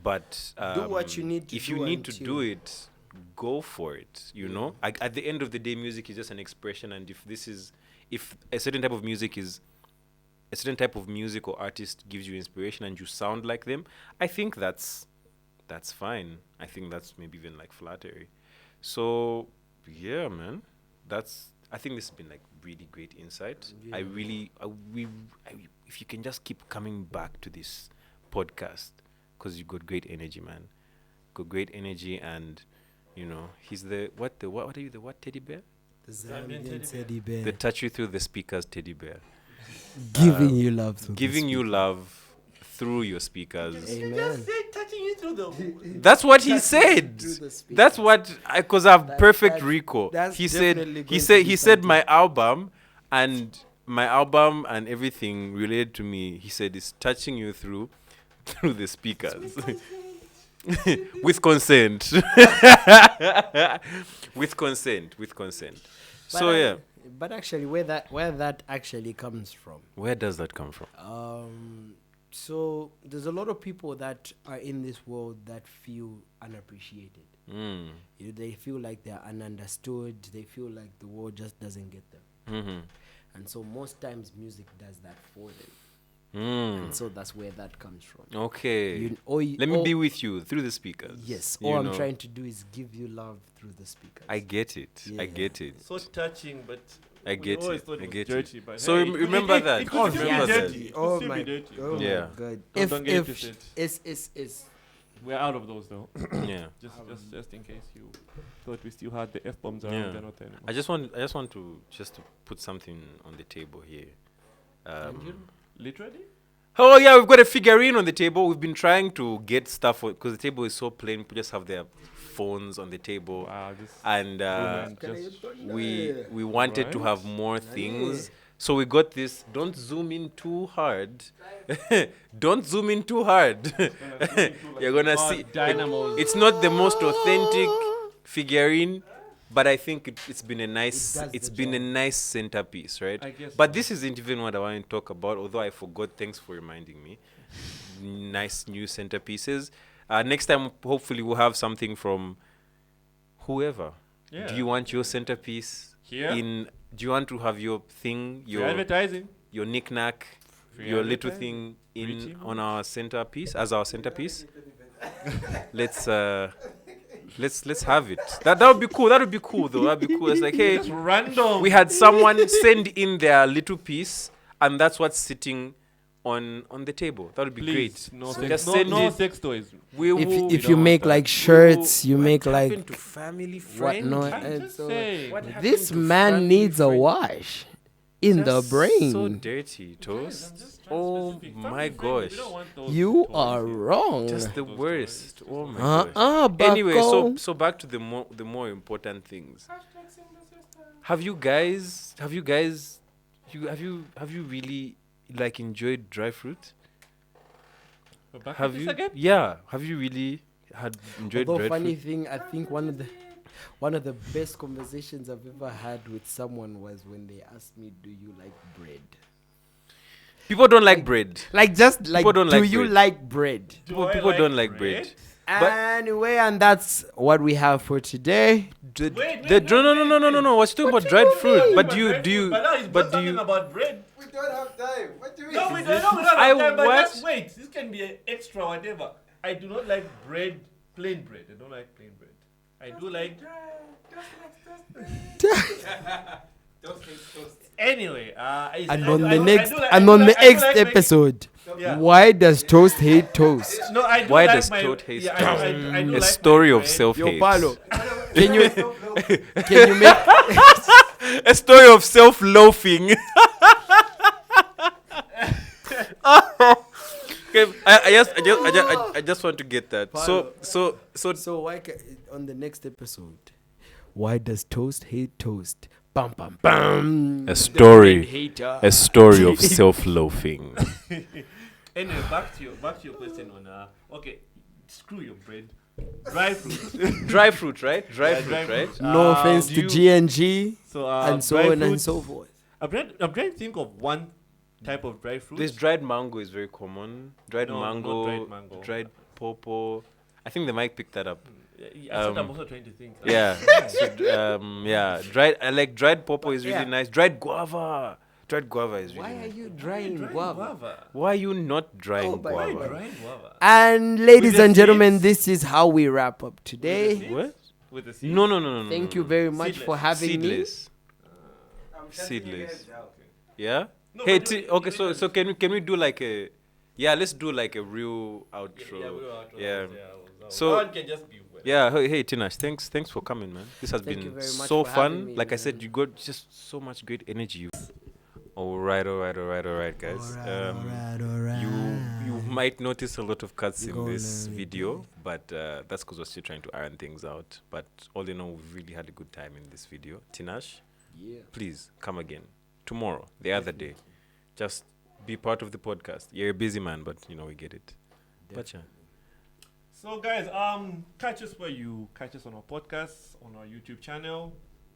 But do what you need to if do. you need to do it, go for it. You know, at the end of the day, music is just an expression, and if a certain type of music or artist gives you inspiration and you sound like them, I think that's fine. I think that's maybe even like flattery. So yeah, man, I think this has been like really great insight. Yeah. If you can just keep coming back to this podcast, because you got great energy, man. Got great energy, and you know, he's what are you, the what teddy bear? The Zambian teddy bear. The touch you through the speakers teddy bear. Giving you love. Giving you love through your speakers. Amen. Touching you That's what he said. Through the speakers. That's what because I have perfect that's- recall. that's He said definitely he going said to be he said something. my album and everything related to me. He said it's touching you through the speakers. With consent. With consent. So yeah. But actually, where that actually comes from. Where does that come from? So there's a lot of people that are in this world that feel unappreciated. Mm. They feel like they're ununderstood. They feel like the world just doesn't get them. Mm-hmm. And so most times music does that for them. Mm. And so that's where that comes from. Okay. Let me be with you through the speakers. Yes. You All I'm know. trying to do is give you love through the speakers. I get it. I Yeah. get it. So touching, but I get always it. thought I it was get dirty, it. but So hey, remember that. It could still Remember be that. dirty. It could Oh still my, be dirty. oh Yeah. my God. Don't get If twisted. We're out of those though. Yeah. just in case you thought we still had the F bombs around. Yeah. They're not there anymore. I just want to put something on the table here. Literally? Oh yeah, we've got a figurine on the table. We've been trying to get stuff because the table is so plain. People just have their phones on the table, Wow, this and woman just we wanted to Right. have more things. So we got this. Don't zoom in too hard. Don't zoom in too hard. You're gonna see. dynamos. It's not the most authentic figurine, but I think it's been a nice. does It's the been a job. nice centerpiece, right? I guess But so. this isn't even what I want to talk about. Although I forgot. Thanks for reminding me. Nice new centerpieces. Next time, hopefully, we'll have something from whoever. Yeah. Do you want your centerpiece Here? Do you want to have your thing, Free advertising? your knick-knack, Free your little advertising? thing Pretty on our centerpiece as our centerpiece? let's have it. That would be cool. That would be cool though. That'd be cool. It's like, hey, Just random. we had someone send in their little piece, and that's what's sitting on the table. That would be Please, great. no So sex, just no, send no it. sex toys. We will. if don't you want make that. like shirts, you make What like happened to family friend? whatnot. I'm And just so saying. What happened this to man family needs a friend? wash in the Just brain. So dirty, toast. Oh my gosh. You are wrong. Just the worst. Oh my gosh. Bucko. Anyway, so back to the more important things. Have you guys really like enjoyed dry fruit? Have you? Yeah. Have you really enjoyed Although dry funny fruit? thing, I think one of the best conversations I've ever had with someone was when they asked me, "Do you like bread?" People don't like bread. Like just like, People don't do like you bread. like bread? People don't like bread. But- Anyway, and that's what we have for today. No. Wait. What's talking about dried fruit? But do you? But do you? About bread. We don't have time. What do you mean? No, we don't have I time, but what? just wait. This can be an extra whatever. I do not like bread, plain bread. I don't like plain bread. I do like. Anyway, And on the next episode, Yeah. why does toast hate toast? No, I do Why like does my, toast hate yeah, toast? I do A like story my of bread. self-hate. Can you make A story of self-loafing. Okay, I just want to get that. So So why on the next episode, why does toast hate toast? Bum bum bum. A story. Hater. A story of self-loafing. Anyway, back to your question on okay, screw your bread, dry fruit. Dry fruit, right? Dry Yeah, fruit, dry right? fruit. No offense to GNG So and so dry on and fruits- so forth. I'm trying to think of one type of dry fruit. This dried mango is very common. Dried No, not mango, dried mango. dried pawpaw. I think the mic picked that up. That's what I'm also trying to think. Yeah. Yeah. Dried. I like dried pawpaw is really Yeah. nice. Dried guava. Dried guava is really Why are nice. you drying guava? Why are you not drying Oh my guava? God. Dry guava. And ladies the and gentlemen, seeds? this is how we wrap up today. seeds? What? With the seeds? No. Thank you very much for having me. Seedless. I'm shutting your Seedless. head down. Yeah. No, Hey, but you- okay. So can we do like a? Yeah, let's do like a real outro. Yeah. So- one can just be well. Yeah, hey Tinash, thanks for coming, man. This has Thank you been very much so for having fun. me, Like I man. said, you got just so much great energy. All right, guys. You might notice a lot of cuts You're in gonna this be video, but that's because we're still trying to iron things out. But all in all, we've really had a good time in this video. Tinashe, Yeah. please come again tomorrow, the other day. Just be part of the podcast. You're a busy man, but you know we get it. But yeah. So guys, catch us where you catch us on our podcast, on our YouTube channel.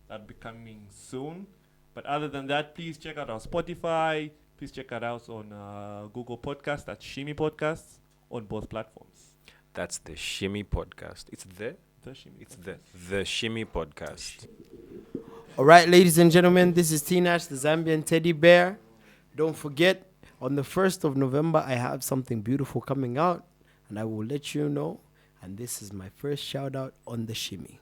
That'll be coming soon. But other than that, please check out our Spotify. Please check it out on Google Podcast. That's Shimi Podcasts on both platforms. That's the Shimi podcast. It's the Shimi. It's the Shimi podcast. All right, ladies and gentlemen, this is Tinash, the Zambian teddy bear. Don't forget, on the 1st of November, I have something beautiful coming out, and I will let you know. And this is my first shout out on the Shimi.